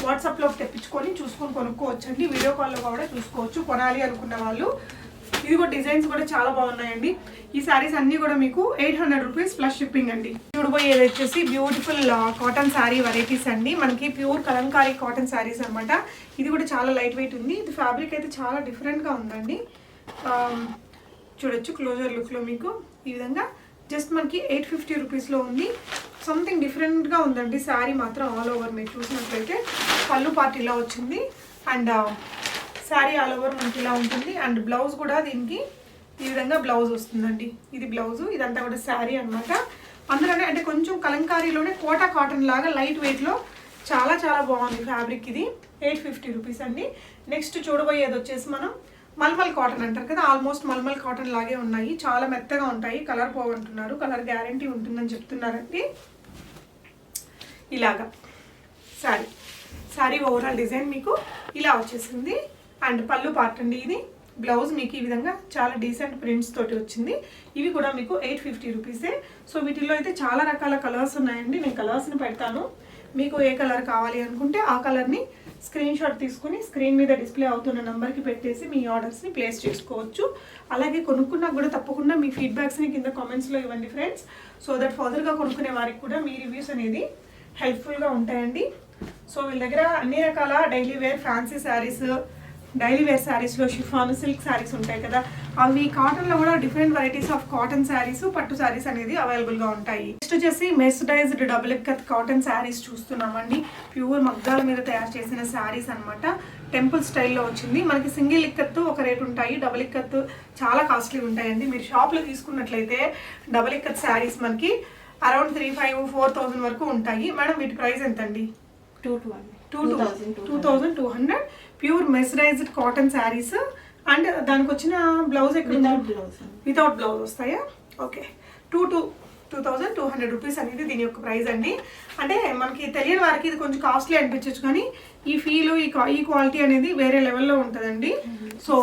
వాట్సాప్లోకి తెప్పించుకొని చూసుకొని కొనుక్కోవచ్చండి. వీడియో కాల్లో కూడా చూసుకోవచ్చు కొనాలి అనుకున్న వాళ్ళు. ఇది కూడా డిజైన్స్ కూడా చాలా బాగున్నాయండి. ఈ శారీస్ అన్నీ కూడా మీకు 800 రూపీస్ ప్లస్ షిప్పింగ్ అండి. చూడబోయేది వచ్చేసి బ్యూటిఫుల్ కాటన్ శారీ వెరైటీస్ అండి. మనకి ప్యూర్ కలంకారీ కాటన్ శారీస్ అనమాట. ఇది కూడా చాలా లైట్ వెయిట్ ఉంది. ఇది ఫ్యాబ్రిక్ అయితే చాలా డిఫరెంట్గా ఉందండి. చూడొచ్చు క్లోజర్ లుక్లో మీకు ఈ విధంగా జస్ట్ మనకి 850 రూపీస్లో ఉంది. సంథింగ్ డిఫరెంట్గా ఉందండి శారీ మాత్రం. ఆల్ ఓవర్ మీరు చూసినట్లయితే పళ్ళు పార్ట్ ఇలా వచ్చింది అండ్ శారీ ఆల్ ఓవర్ మనకి ఇలా ఉంటుంది. అండ్ బ్లౌజ్ కూడా దీనికి ఈ విధంగా బ్లౌజ్ వస్తుందండి. ఇది బ్లౌజు, ఇదంతా కూడా శారీ అనమాట. అందులోనే అంటే కొంచెం కలంకారీలోనే కోటా కాటన్ లాగా లైట్ వెయిట్లో చాలా చాలా బాగుంది ఫ్యాబ్రిక్. ఇది 850 రూపీస్ అండి. నెక్స్ట్ చూడబోయేది వచ్చేసి మనం మల్మల్ కాటన్ అంటారు కదా, ఆల్మోస్ట్ మల్మల్ కాటన్ లాగే ఉన్నాయి. చాలా మెత్తగా ఉంటాయి, కలర్ పోవంటున్నారు, కలర్ గ్యారంటీ ఉంటుందని చెప్తున్నారండి. ఇలాగా శారీ ఓవరాల్ డిజైన్ మీకు ఇలా వచ్చేసింది. అండ్ పళ్ళు పార్ట్ అండి. ఇది బ్లౌజ్ మీకు ఈ విధంగా చాలా డీసెంట్ ప్రింట్స్ తోటి వచ్చింది. ఇవి కూడా మీకు 850 రూపీసే. సో వీటిల్లో అయితే చాలా రకాల కలర్స్ ఉన్నాయండి. నేను కలర్స్ని పెడతాను. మీకు ఏ కలర్ కావాలి అనుకుంటే ఆ కలర్ని స్క్రీన్ షాట్ తీసుకుని స్క్రీన్ మీద డిస్ప్లే అవుతున్న నెంబర్కి పెట్టేసి మీ ఆర్డర్స్ని ప్లేస్ చేసుకోవచ్చు. అలాగే కొనుక్కున్నా కూడా తప్పకుండా మీ ఫీడ్బ్యాక్స్ని కింద కామెంట్స్లో ఇవ్వండి ఫ్రెండ్స్. సో దట్ ఫర్దర్గా కొనుక్కునే వారికి కూడా మీ రివ్యూస్ అనేది హెల్ప్ఫుల్గా ఉంటాయండి. సో వీళ్ళ దగ్గర అన్ని రకాల daily wear fancy saris, daily wear శారీస్లో షిఫాన్ సిల్క్ శారీస్ ఉంటాయి కదా, అవి కాటన్లో కూడా different varieties of cotton saris, పట్టు శారీస్ అనేది అవైలబుల్గా ఉంటాయి. నెక్స్ట్ వచ్చేసి mercerised double ikat cotton saris చూస్తున్నామండి. ప్యూర్ మగ్గాల మీద తయారు చేసిన శారీస్ అనమాట. టెంపుల్ స్టైల్లో వచ్చింది. మనకి సింగిల్ ఇక్కత్తు ఒక రేట్ ఉంటాయి, డబుల్ ఇక్కత్తు చాలా కాస్ట్లీ ఉంటాయండి. మీరు షాప్లో తీసుకున్నట్లయితే డబుల్ ఇక్కత్ శారీస్ మనకి అరౌండ్ 3500-4000 వరకు ఉంటాయి. మేడం వీటి ప్రైస్ ఎంత అండి? 2200 pure mercerised cotton saris. And దానికి వచ్చిన బ్లౌజ్ ఎక్కడ? వితౌట్ బ్లౌజ్ వస్తాయా? ఓకే. 2200 రూపీస్ అనేది దీని యొక్క ప్రైస్ అండి. అంటే మనకి తెలియని వారికి ఇది కొంచెం కాస్ట్లీ అనిపించవచ్చు, కానీ ఈ ఫీల్ ఈ క్వాలిటీ అనేది వేరే లెవెల్లో ఉంటుందండి. సో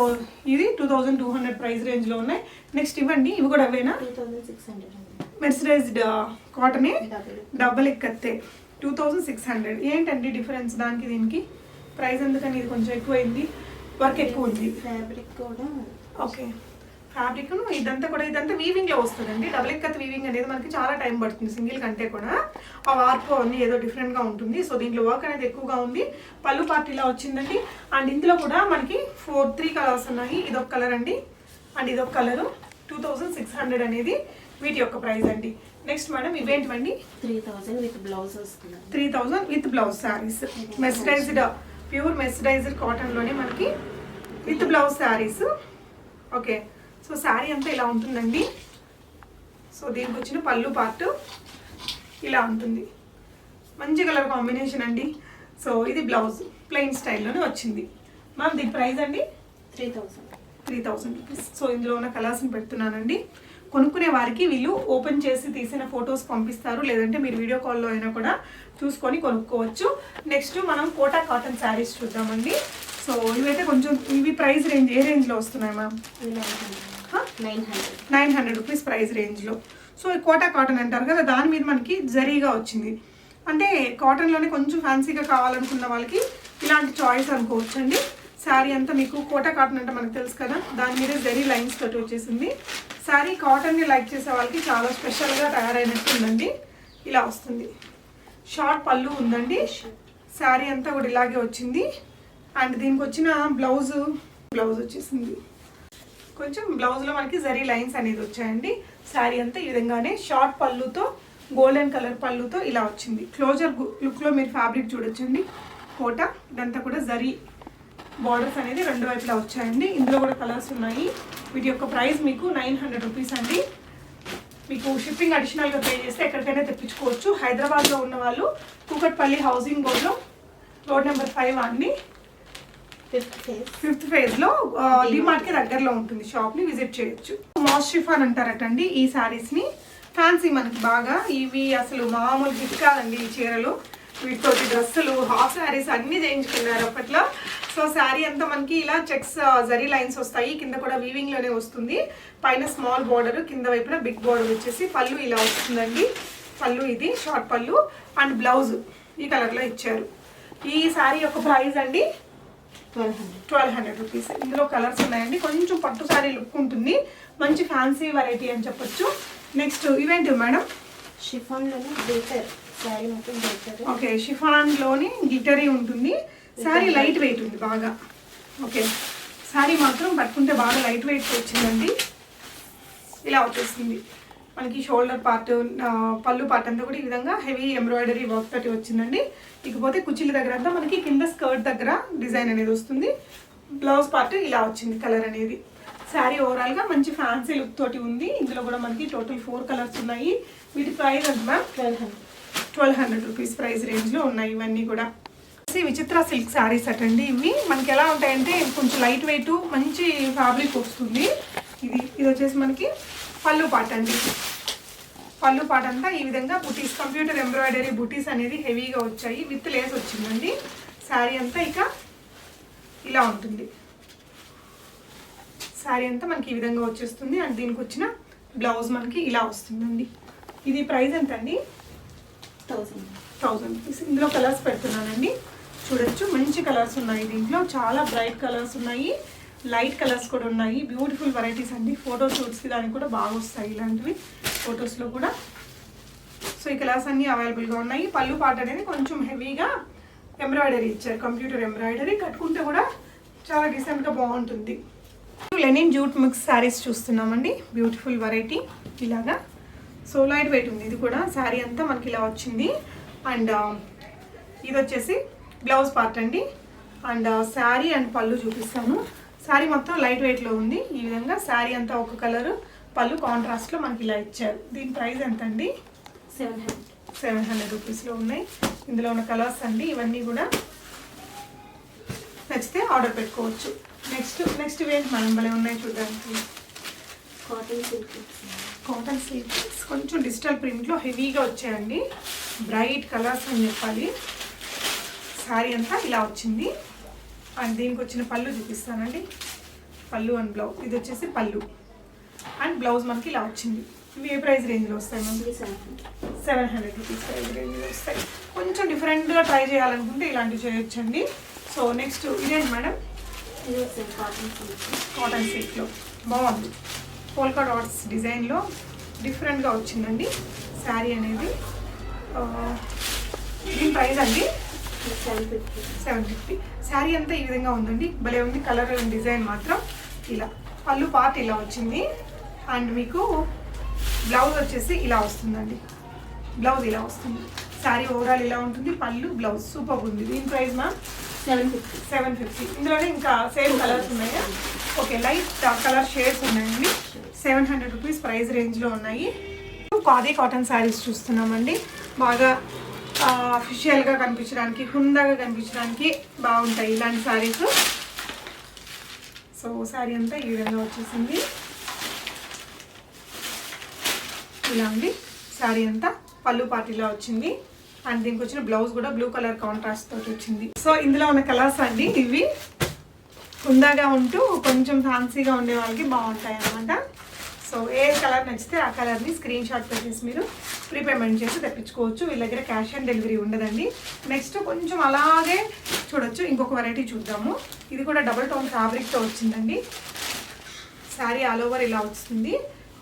ఇది 2200 ప్రైస్ రేంజ్లో ఉన్నాయి. నెక్స్ట్ ఇవ్వండి, ఇవి కూడా అవేనా? 2600 మెర్సరైజ్డ్ కాటనే, డబల్ ఇక్కత్తే 2600. ఏంటండి డిఫరెన్స్ దానికి దీనికి? ప్రైస్ ఎందుకని ఇది కొంచెం ఎక్కువైంది? వర్క్ ఎక్కువ ఉంది, ఫ్యాబ్రిక్ కూడా. ఓకే. ఫ్యాబ్రిక్ ఇదంతా వీవింగ్లో వస్తుందండి. డబుల్ ఇక్కత్ వీవింగ్ అనేది మనకి చాలా టైం పడుతుంది. సింగిల్ కంటే కూడా ఆ వార్పు అన్నీ ఏదో డిఫరెంట్గా ఉంటుంది. సో దీంట్లో వర్క్ అనేది ఎక్కువగా ఉంది. పళ్ళు పార్ట్ ఇలా వచ్చిందండి. అండ్ ఇందులో కూడా మనకి 3 కలర్స్ ఉన్నాయి. ఇదొక కలర్ అండి అండ్ ఇదొక కలరు. 2600 అనేది వీటి యొక్క ప్రైస్ అండి. నెక్స్ట్ మేడం ఇవేంటివండి? 3000 విత్ బ్లౌజ్ వస్తుంది. 3000 with blouse saris. Mercerised pure mercerised కాటన్లోనే మనకి with blouse saris. Okay. So sari అంతా ఇలా ఉంటుందండి. సో దీనికి వచ్చిన పళ్ళు పార్ట్ ఇలా ఉంటుంది. మంచి కలర్ కాంబినేషన్ అండి. సో ఇది బ్లౌజ్ ప్లెయిన్ స్టైల్లోనే వచ్చింది. మ్యామ్ దీని ప్రైస్ అండి? 3000 రూపీస్. సో ఇందులో ఉన్న కలర్స్ని పెడుతున్నానండి. కొనుక్కునే వారికి వీళ్ళు ఓపెన్ చేసి తీసిన ఫొటోస్ పంపిస్తారు, లేదంటే మీరు వీడియో కాల్లో అయినా కూడా చూసుకొని కొనుక్కోవచ్చు. నెక్స్ట్ మనం కోటా కాటన్ శారీస్ చూద్దామండి. సో ఇవైతే కొంచెం ఇవి ప్రైస్ రేంజ్ ఏ రేంజ్లో వస్తున్నాయి మ్యామ్? 900 రూపీస్ ప్రైస్ రేంజ్లో. సో ఈ కోటా కాటన్ అంటారు కదా, దాని మీద మనకి జరీగా వచ్చింది. అంటే కాటన్లోనే కొంచెం ఫ్యాన్సీగా కావాలనుకున్న వాళ్ళకి ఇలాంటి చాయిస్ అనుకోవచ్చు అండి. శారీ అంతా మీకు కోటా కాటన్ అంటే మనకు తెలుసు కదా, దాని మీద జరీ లైన్స్ తోటి వచ్చేసింది. శారీ కాటన్ని లైక్ చేసే వాళ్ళకి చాలా స్పెషల్గా తయారైనట్టు ఉందండి. ఇలా వస్తుంది. షార్ట్ పళ్ళు ఉందండి. శారీ అంతా కూడా ఇలాగే వచ్చింది. అండ్ దీనికి వచ్చిన బ్లౌజ్ వచ్చేసింది. కొంచెం బ్లౌజ్లో మనకి జరీ లైన్స్ అనేది వచ్చాయండి. శారీ అంతా ఈ విధంగానే షార్ట్ పళ్ళుతో గోల్డెన్ కలర్ పళ్ళుతో ఇలా వచ్చింది. క్లోజర్ లుక్లో మీరు ఫ్యాబ్రిక్ చూడొచ్చండి. కోటా ఇదంతా కూడా జరీ బార్డర్స్ అనేది రెండు వైపులా వచ్చాయండి. ఇందులో కూడా కలర్స్ ఉన్నాయి. వీటి యొక్క ప్రైస్ మీకు 900 రూపీస్ అండి. మీకు షిప్పింగ్ అడిషనల్గా పే చేస్తే ఎక్కడికైనా తెప్పించుకోవచ్చు. హైదరాబాద్లో ఉన్న వాళ్ళు కూకట్పల్లి హౌసింగ్ బోర్డ్లో రోడ్ నెంబర్ 5 అండి, 5th ఫేజ్లో డిమార్ట్కి దగ్గరలో ఉంటుంది. షాప్ని విజిట్ చేయొచ్చు. మాస్ షిఫాన్ అంటారటండి ఈ శారీస్ని. ఫ్యాన్సీ మనకి బాగా, ఇవి అసలు మామూలు హిట్ కాదండి ఈ చీరలు. వీటితోటి డ్రెస్సులు, హాఫ్ శారీస్ అన్నీ చేయించుకున్నారు అప్పట్లో. సో శారీ అంతా మనకి ఇలా చెక్స్ జరీ లైన్స్ వస్తాయి. కింద కూడా వీవింగ్లోనే వస్తుంది. పైన స్మాల్ బార్డర్, కింద వైపున బిగ్ బార్డర్ వచ్చేసి పళ్ళు ఇలా వస్తుందండి. పళ్ళు ఇది షార్ట్ పళ్ళు. అండ్ బ్లౌజ్ ఈ కలర్లో ఇచ్చారు. ఈ శారీ యొక్క ప్రైస్ అండి 1200 రూపీస్. ఇందులో కలర్స్ ఉన్నాయండి. కొంచెం పట్టు శారీ లుక్ ఉంటుంది, మంచి ఫ్యాన్సీ వెరైటీ అని చెప్పొచ్చు. నెక్స్ట్ ఇవేంటి మేడం? షిఫాన్లోనే గ్లిటర్ శారీ మొత్తం గ్లిటర్. ఓకే, షిఫాన్లోని గ్లిటరీ ఉంటుంది. శారీ లైట్ వెయిట్ ఉంది బాగా. ఓకే, శారీ మాత్రం పట్టుకుంటే బాగా లైట్ వెయిట్ వచ్చిందండి. ఇలా వచ్చేస్తుంది మనకి. షోల్డర్ పార్ట్, పళ్ళు పార్ట్ అంతా కూడా ఈ విధంగా హెవీ ఎంబ్రాయిడరీ వర్క్ తోటి వచ్చిందండి. ఇకపోతే కుచ్చిళ్ళ దగ్గర అంతా మనకి కింద స్కర్ట్ దగ్గర డిజైన్ అనేది వస్తుంది. బ్లౌజ్ పార్ట్ ఇలా వచ్చింది కలర్ అనేది. శారీ ఓవరాల్గా మంచి ఫ్యాన్సీ లుక్ తోటి ఉంది. ఇందులో కూడా మనకి టోటల్ 4 కలర్స్ ఉన్నాయి. వీటి ప్రైస్ ఎంత మ్యామ్? 1200 రూపీస్ ప్రైస్ రేంజ్లో ఉన్నాయి ఇవన్నీ కూడా. విచిత్ర సిల్క్ శారీస్ అటండి. ఇవి మనకి ఎలా ఉంటాయంటే కొంచెం లైట్ వెయిట్, మంచి ఫ్యాబ్రిక్ వస్తుంది. ఇది వచ్చేసి మనకి పళ్ళు పాట అండి. పళ్ళు పాట అంతా ఈ విధంగా బుటీస్, కంప్యూటర్ ఎంబ్రాయిడరీ బుటీస్ అనేది హెవీగా వచ్చాయి. విత్ లేస్ వచ్చిందండి. శారీ అంతా ఇక ఇలా ఉంటుంది. శారీ అంతా మనకి ఈ విధంగా వచ్చేస్తుంది. అండ్ దీనికి వచ్చిన బ్లౌజ్ మనకి ఇలా వస్తుందండి. ఇది ప్రైస్ ఎంత అండి? 1000 రూపీస్. ఇందులో కలర్స్ పెడుతున్నానండి, చూడొచ్చు. మంచి కలర్స్ ఉన్నాయి దీంట్లో, చాలా బ్రైట్ కలర్స్ ఉన్నాయి, లైట్ కలర్స్ కూడా ఉన్నాయి. బ్యూటిఫుల్ వెరైటీస్ అండి. ఫోటో షూట్స్కి దానికి కూడా బాగా వస్తాయి ఇలాంటివి ఫొటోస్లో కూడా. సో ఈ కలర్స్ అన్నీ అవైలబుల్గా ఉన్నాయి. పళ్ళు పాట అనేది కొంచెం హెవీగా ఎంబ్రాయిడరీ ఇచ్చారు, కంప్యూటర్ ఎంబ్రాయిడరీ. కట్టుకుంటే కూడా చాలా డీసెంట్గా బాగుంటుంది. లెనిన్ జూట్ మిక్స్ శారీస్ చూస్తున్నామండి. బ్యూటిఫుల్ వెరైటీ ఇలాగా. సో లైట్ వెయిట్ ఉంది ఇది కూడా. శారీ అంతా మనకి ఇలా వచ్చింది. అండ్ ఇది వచ్చేసి బ్లౌజ్ పార్ట్ అండి. అండ్ శారీ అండ్ పళ్ళు చూపిస్తాను. శారీ మొత్తం లైట్ వెయిట్లో ఉంది ఈ విధంగా. శారీ అంతా ఒక కలరు, పళ్ళు కాంట్రాస్ట్లో మనకి ఇలా ఇచ్చారు. దీని ప్రైస్ ఎంత అండి? 700 రూపీస్లో ఉన్నాయి. ఇందులో ఉన్న కలర్స్ అండి ఇవన్నీ కూడా. నచ్చితే ఆర్డర్ పెట్టుకోవచ్చు. నెక్స్ట్ ఏంటి మనం భలే ఉన్నాయి చూడడానికి. కాటన్ సిల్క్ కొంచెం డిజిటల్ ప్రింట్లో హెవీగా వచ్చాయండి. బ్రైట్ కలర్స్ అని చెప్పాలి. శారీ అంతా ఇలా వచ్చింది. అండ్ దీనికి వచ్చిన పళ్ళు చూపిస్తానండి. పళ్ళు అండ్ బ్లౌజ్. ఇది వచ్చేసి పళ్ళు అండ్ బ్లౌజ్ మనకి ఇలా వచ్చింది. ఇవి ఏ ప్రైస్ రేంజ్లో వస్తాయి మనకి? 700 రూపీస్ ప్రైస్ రేంజ్లో వస్తాయి. కొంచెం డిఫరెంట్గా ట్రై చేయాలనుకుంటే ఇలాంటివి చేయొచ్చండి. సో నెక్స్ట్ ఇదేంటి మేడం? కాటన్ సిల్క్లో బాగుంది. పోల్కా డాట్స్ డిజైన్లో డిఫరెంట్గా వచ్చిందండి శారీ అనేది. దీని ప్రైస్ అండి 750. శారీ అంతా ఈ విధంగా ఉందండి. భలే ఉంది కలర్ అండ్ డిజైన్ మాత్రం. ఇలా పళ్ళు పార్ట్ ఇలా వచ్చింది. అండ్ మీకు బ్లౌజ్ వచ్చేసి ఇలా వస్తుందండి. బ్లౌజ్ ఇలా వస్తుంది. శారీ ఓవరాల్ ఇలా ఉంటుంది. పళ్ళు బ్లౌజ్ సూపర్ ఉంది. దీని ప్రైస్ మ్యామ్ 750. ఇందులోనే ఇంకా సేమ్ కలర్స్ ఉన్నాయా? ఓకే, లైట్ కలర్ షేడ్స్ ఉన్నాయండి. 700 రూపీస్ ప్రైస్ రేంజ్లో ఉన్నాయి. ఖాదీ కాటన్ శారీస్ చూస్తున్నామండి. బాగా అఫిషియల్గా కనిపించడానికి, హుందాగా కనిపించడానికి బాగుంటాయి ఇలాంటి శారీస్. సో శారీ అంతా ఈ విధంగా వచ్చేసింది. ఇలా ఉంది శారీ అంతా. పళ్ళు పార్ట్ ఇలా వచ్చింది. అండ్ దీనికి వచ్చిన బ్లౌజ్ కూడా బ్లూ కలర్ కాంట్రాస్ట్ తోటి వచ్చింది. సో ఇందులో ఉన్న కలర్స్ అండి ఇవి. హుందాగా ఉంటూ కొంచెం ఫ్యాన్సీగా ఉండే వాళ్ళకి బాగుంటాయి అన్నమాట. సో ఏ కలర్ నచ్చితే ఆ కలర్ని స్క్రీన్ షాట్ పెట్టేసి మీరు ప్రీపేమెంట్ చేసి తెప్పించుకోవచ్చు. వీళ్ళ దగ్గర క్యాష్ ఆన్ డెలివరీ ఉండదండి. నెక్స్ట్ కొంచెం అలాగే చూడొచ్చు. ఇంకొక వెరైటీ చూద్దాము. ఇది కూడా డబుల్ టోన్ ఫ్యాబ్రిక్తో వచ్చిందండి. శారీ ఆల్ ఓవర్ ఇలా వస్తుంది.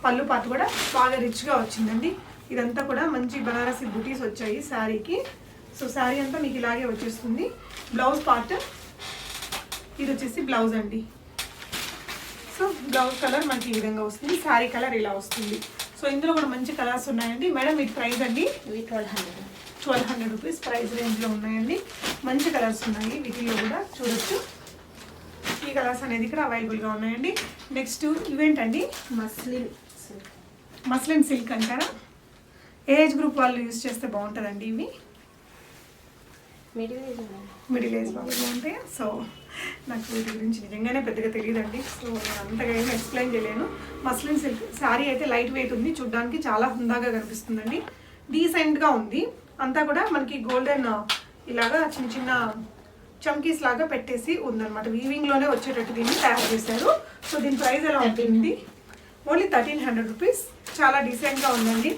పళ్ళు పార్ట్ కూడా బాగా రిచ్గా వచ్చిందండి. ఇదంతా కూడా మంచి బనారసి బుటీస్ వచ్చాయి శారీకి. సో శారీ అంతా మీకు ఇలాగే వచ్చేస్తుంది. బ్లౌజ్ పార్ట్ ఇది వచ్చేసి బ్లౌజ్ అండి. సో బ్లౌజ్ కలర్ మనకి ఈ విధంగా వస్తుంది. శారీ కలర్ ఇలా వస్తుంది. సో ఇందులో కూడా మంచి కలర్స్ ఉన్నాయండి. మేడం వీటి ప్రైస్ అండి 1200 రూపీస్ ప్రైస్ రేంజ్లో ఉన్నాయండి. మంచి కలర్స్ ఉన్నాయి వీటిల్లో కూడా చూడొచ్చు. ఈ కలర్స్ అనేది ఇక్కడ అవైలబుల్గా ఉన్నాయండి. నెక్స్ట్ ఇవేంటండి? మస్లిన్ సిల్క్ అంటారా? ఏజ్ గ్రూప్ వాళ్ళు యూజ్ చేస్తే బాగుంటుందండి ఇవి. మిడిల్ ఏజ్ వాళ్ళు బాగుంటాయి. సో నాకు వీటి గురించి నిజంగానే పెద్దగా తెలియదండి. సో నేను అంతగా ఏమి ఎక్స్ప్లెయిన్ చేయలేను. మస్లిన్ సిల్క్ శారీ అయితే లైట్ వెయిట్ ఉంది. చూడడానికి చాలా హుందాగా కనిపిస్తుందండి. డీసెంట్గా ఉంది. అంతా కూడా మనకి గోల్డెన్ ఇలాగా చిన్న చిన్న చమ్కీస్ లాగా పెట్టేసి ఉందన్నమాట. వీవింగ్లోనే వచ్చేటట్టు దీన్ని తయారు చేశారు. సో దీని ప్రైస్ ఎలా ఉంటుంది? Only 1300 rupees. చాలా డీసెంట్గా ఉందండి.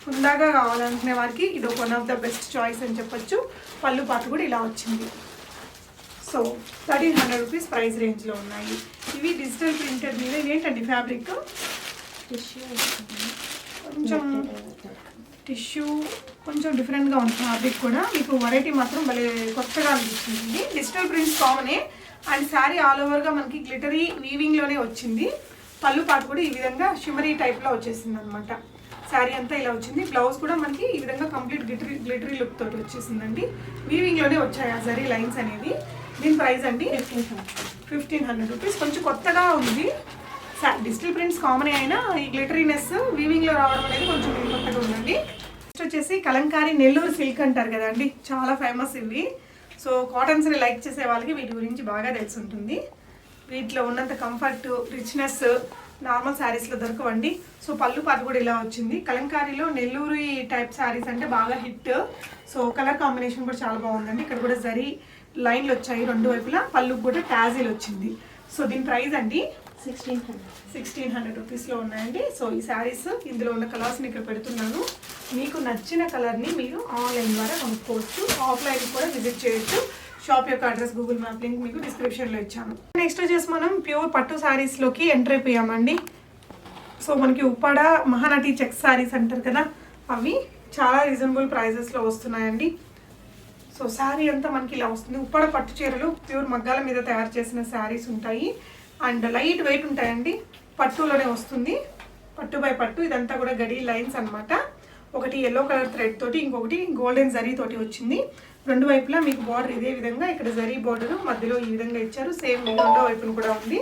హుందాగా కావాలనుకునే వారికి ఇది one of the best choice అని చెప్పొచ్చు. పళ్ళు పాటు కూడా ఇలా వచ్చింది. సో 1300 రూపీస్ ప్రైస్ రేంజ్లో ఉన్నాయి. ఇవి డిజిటల్ ప్రింటెడ్ మీద. ఇదేంటండి ఫ్యాబ్రిక్? టిష్యూ కొంచెం టిష్యూ కొంచెం డిఫరెంట్గా ఉంది ఫ్యాబ్రిక్ కూడా. మీకు వెరైటీ మాత్రం భలే కొత్తగా అనిపిస్తుంది. డిజిటల్ ప్రింట్స్ కామనే. అండ్ శారీ ఆల్ ఓవర్గా మనకి గ్లిటరీ వీవింగ్లోనే వచ్చింది. పళ్ళు పాటు కూడా ఈ విధంగా షిమరీ టైప్లో వచ్చేసింది అనమాట. శారీ అంతా ఇలా వచ్చింది. బ్లౌజ్ కూడా మనకి ఈ విధంగా కంప్లీట్ గ్లిటరీ లుక్ తోటి వచ్చేసిందండి. వీవింగ్లోనే వచ్చాయి ఆ జరీ లైన్స్ అనేది. దీని ప్రైస్ అండి 1500 రూపీస్. కొంచెం కొత్తగా ఉంది. డిజిటల్ ప్రింట్స్ కామన్ అయినా ఈ గ్లిటరీనెస్ వీవింగ్లో రావడం అనేది కొంచెం కొత్తగా ఉందండి. నెక్స్ట్ వచ్చేసి కలంకారీ నెల్లూరు సిల్క్ అంటారు కదండి, చాలా ఫేమస్ ఇవి. సో కాటన్స్ని లైక్ చేసే వాళ్ళకి వీటి గురించి బాగా తెలిసి ఉంటుంది. వీటిలో ఉన్నంత కంఫర్ట్, రిచ్నెస్ నార్మల్ శారీస్లో దొరకవండి. సో పళ్ళు పాటు కూడా ఇలా వచ్చింది. కలంకారీలో నెల్లూరు టైప్ శారీస్ అంటే బాగా హిట్. సో కలర్ కాంబినేషన్ కూడా చాలా బాగుందండి. ఇక్కడ కూడా జరీ లైన్లు వచ్చాయి రెండు వైపులా. పళ్ళు కూడా ట్యాజిల్ వచ్చింది. సో దీని ప్రైస్ అండి 1600 రూపీస్లో ఉన్నాయండి. సో ఈ శారీస్ ఇందులో ఉన్న కలర్స్ని ఇక్కడ పెడుతున్నాను. మీకు నచ్చిన కలర్ని మీరు ఆన్లైన్ ద్వారా కొనుక్కోవచ్చు. ఆఫ్లైన్ కూడా విజిట్ చేయొచ్చు. షాప్ యొక్క అడ్రస్, గూగుల్ మ్యాప్ లింక్ మీకు డిస్క్రిప్షన్లో ఇచ్చాను. నెక్స్ట్ వచ్చేసి మనం ప్యూర్ పట్టు శారీస్లోకి ఎంటర్ అయిపోయామండి. సో మనకి ఉప్పాడ మహానటి చెక్స్ శారీస్ అంటారు కదా, అవి చాలా రీజనబుల్ ప్రైజెస్లో వస్తున్నాయండి. సో శారీ అంతా మనకి ఇలా వస్తుంది. ఉప్పాడ పట్టు చీరలు ప్యూర్ మగ్గాల మీద తయారు చేసిన శారీస్ ఉంటాయి. అండ్ లైట్ వెయిట్ ఉంటాయండి. పట్టులోనే వస్తుంది. పట్టు బై పట్టు. ఇదంతా కూడా గడి లైన్స్ అనమాట. ఒకటి ఎల్లో కలర్ థ్రెడ్ తోటి, ఇంకొకటి గోల్డెన్ జరీ తోటి వచ్చింది. రెండు వైపులా మీకు బార్డర్ ఇదే విధంగా, ఇక్కడ జరీ బార్డర్ మధ్యలో ఈ విధంగా ఇచ్చారు. సేమ్ రెండో వైపున కూడా ఉంది.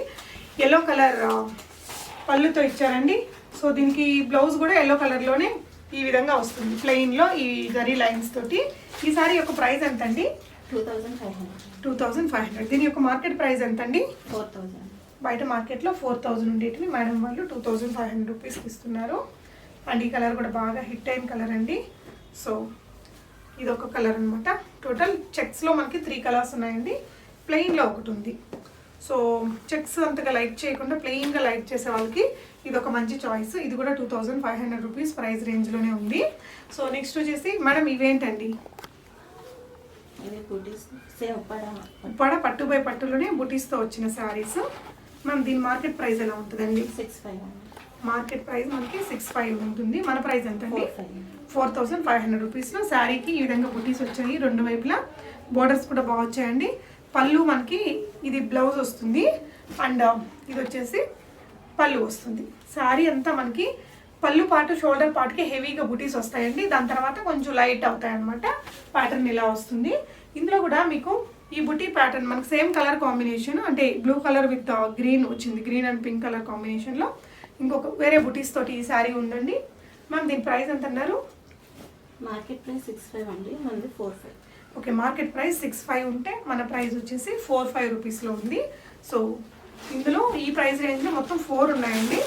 ఎల్లో కలర్ పళ్ళుతో ఇచ్చారండి. సో దీనికి బ్లౌజ్ కూడా ఎల్లో కలర్లోనే ఈ విధంగా వస్తుంది, ప్లెయిన్లో ఈ జరీ లైన్స్ తోటి. ఈ సారీ యొక్క ప్రైస్ ఎంత అండి? 2500. దీని యొక్క మార్కెట్ ప్రైస్ ఎంత అండి? 4000. బయట మార్కెట్లో 4000 ఉండేటివి మేడం వాళ్ళు 2500 రూపీస్కి ఇస్తున్నారు. అండ్ ఈ కలర్ కూడా బాగా హిట్ అయిన కలర్ అండి. సో ఇది ఒక కలర్ అనమాట. టోటల్ చెక్స్లో మనకి 3 కలర్స్ ఉన్నాయండి. ప్లెయిన్లో ఒకటి ఉంది. సో చెక్స్ అంతగా లైక్ చేయకుండా ప్లెయిన్గా లైక్ చేసే వాళ్ళకి ఇది ఒక మంచి చాయిస్. ఇది కూడా 2500 రూపీస్ ప్రైస్ రేంజ్లోనే ఉంది. సో నెక్స్ట్ వచ్చేసి మేడం ఇవేంటండి? ఉప్పాడ పట్టు బై పట్టులోనే బుటీస్తో వచ్చిన శారీస్. మనం దీని మార్కెట్ ప్రైస్ ఎలా ఉంటుందండి? 6500. మార్కెట్ ప్రైస్ మనకి 6500 ఉంటుంది. మన ప్రైస్ ఎంత అండి? 4500 రూపీస్లో శారీకి ఈ విధంగా బుటీస్ వచ్చాయి. రెండు వైపులా బోర్డర్స్ కూడా బాగా వచ్చాయండి. పళ్ళు మనకి ఇది బ్లౌజ్ వస్తుంది. అండ్ ఇది వచ్చేసి పళ్ళు వస్తుంది. శారీ అంతా మనకి పళ్ళు పాటు షోల్డర్ పాటుకి హెవీగా బుటీస్ వస్తాయండి. దాని తర్వాత కొంచెం లైట్ అవుతాయి అనమాట. ప్యాటర్న్ ఇలా వస్తుంది. ఇందులో కూడా మీకు ఈ బుటీ ప్యాటర్న్ మనకి సేమ్ కలర్ కాంబినేషన్, అంటే బ్లూ కలర్ విత్ గ్రీన్ వచ్చింది. గ్రీన్ అండ్ పింక్ కలర్ కాంబినేషన్లో ఇంకొక వేరే బుటీస్ తోటి ఈ శారీ ఉందండి. మ్యామ్ దీని ప్రైస్ ఎంత అన్నారు? మార్కెట్ ప్రైస్ 65 అండి, మనది 45. ఓకే, మార్కెట్ ప్రైస్ 65 ఉంటే మన ప్రైస్ వచ్చేసి 45 రూపీస్లో ఉంది. సో ఇందులో ఈ ప్రైస్ రేంజ్లో మొత్తం 4 ఉన్నాయండి.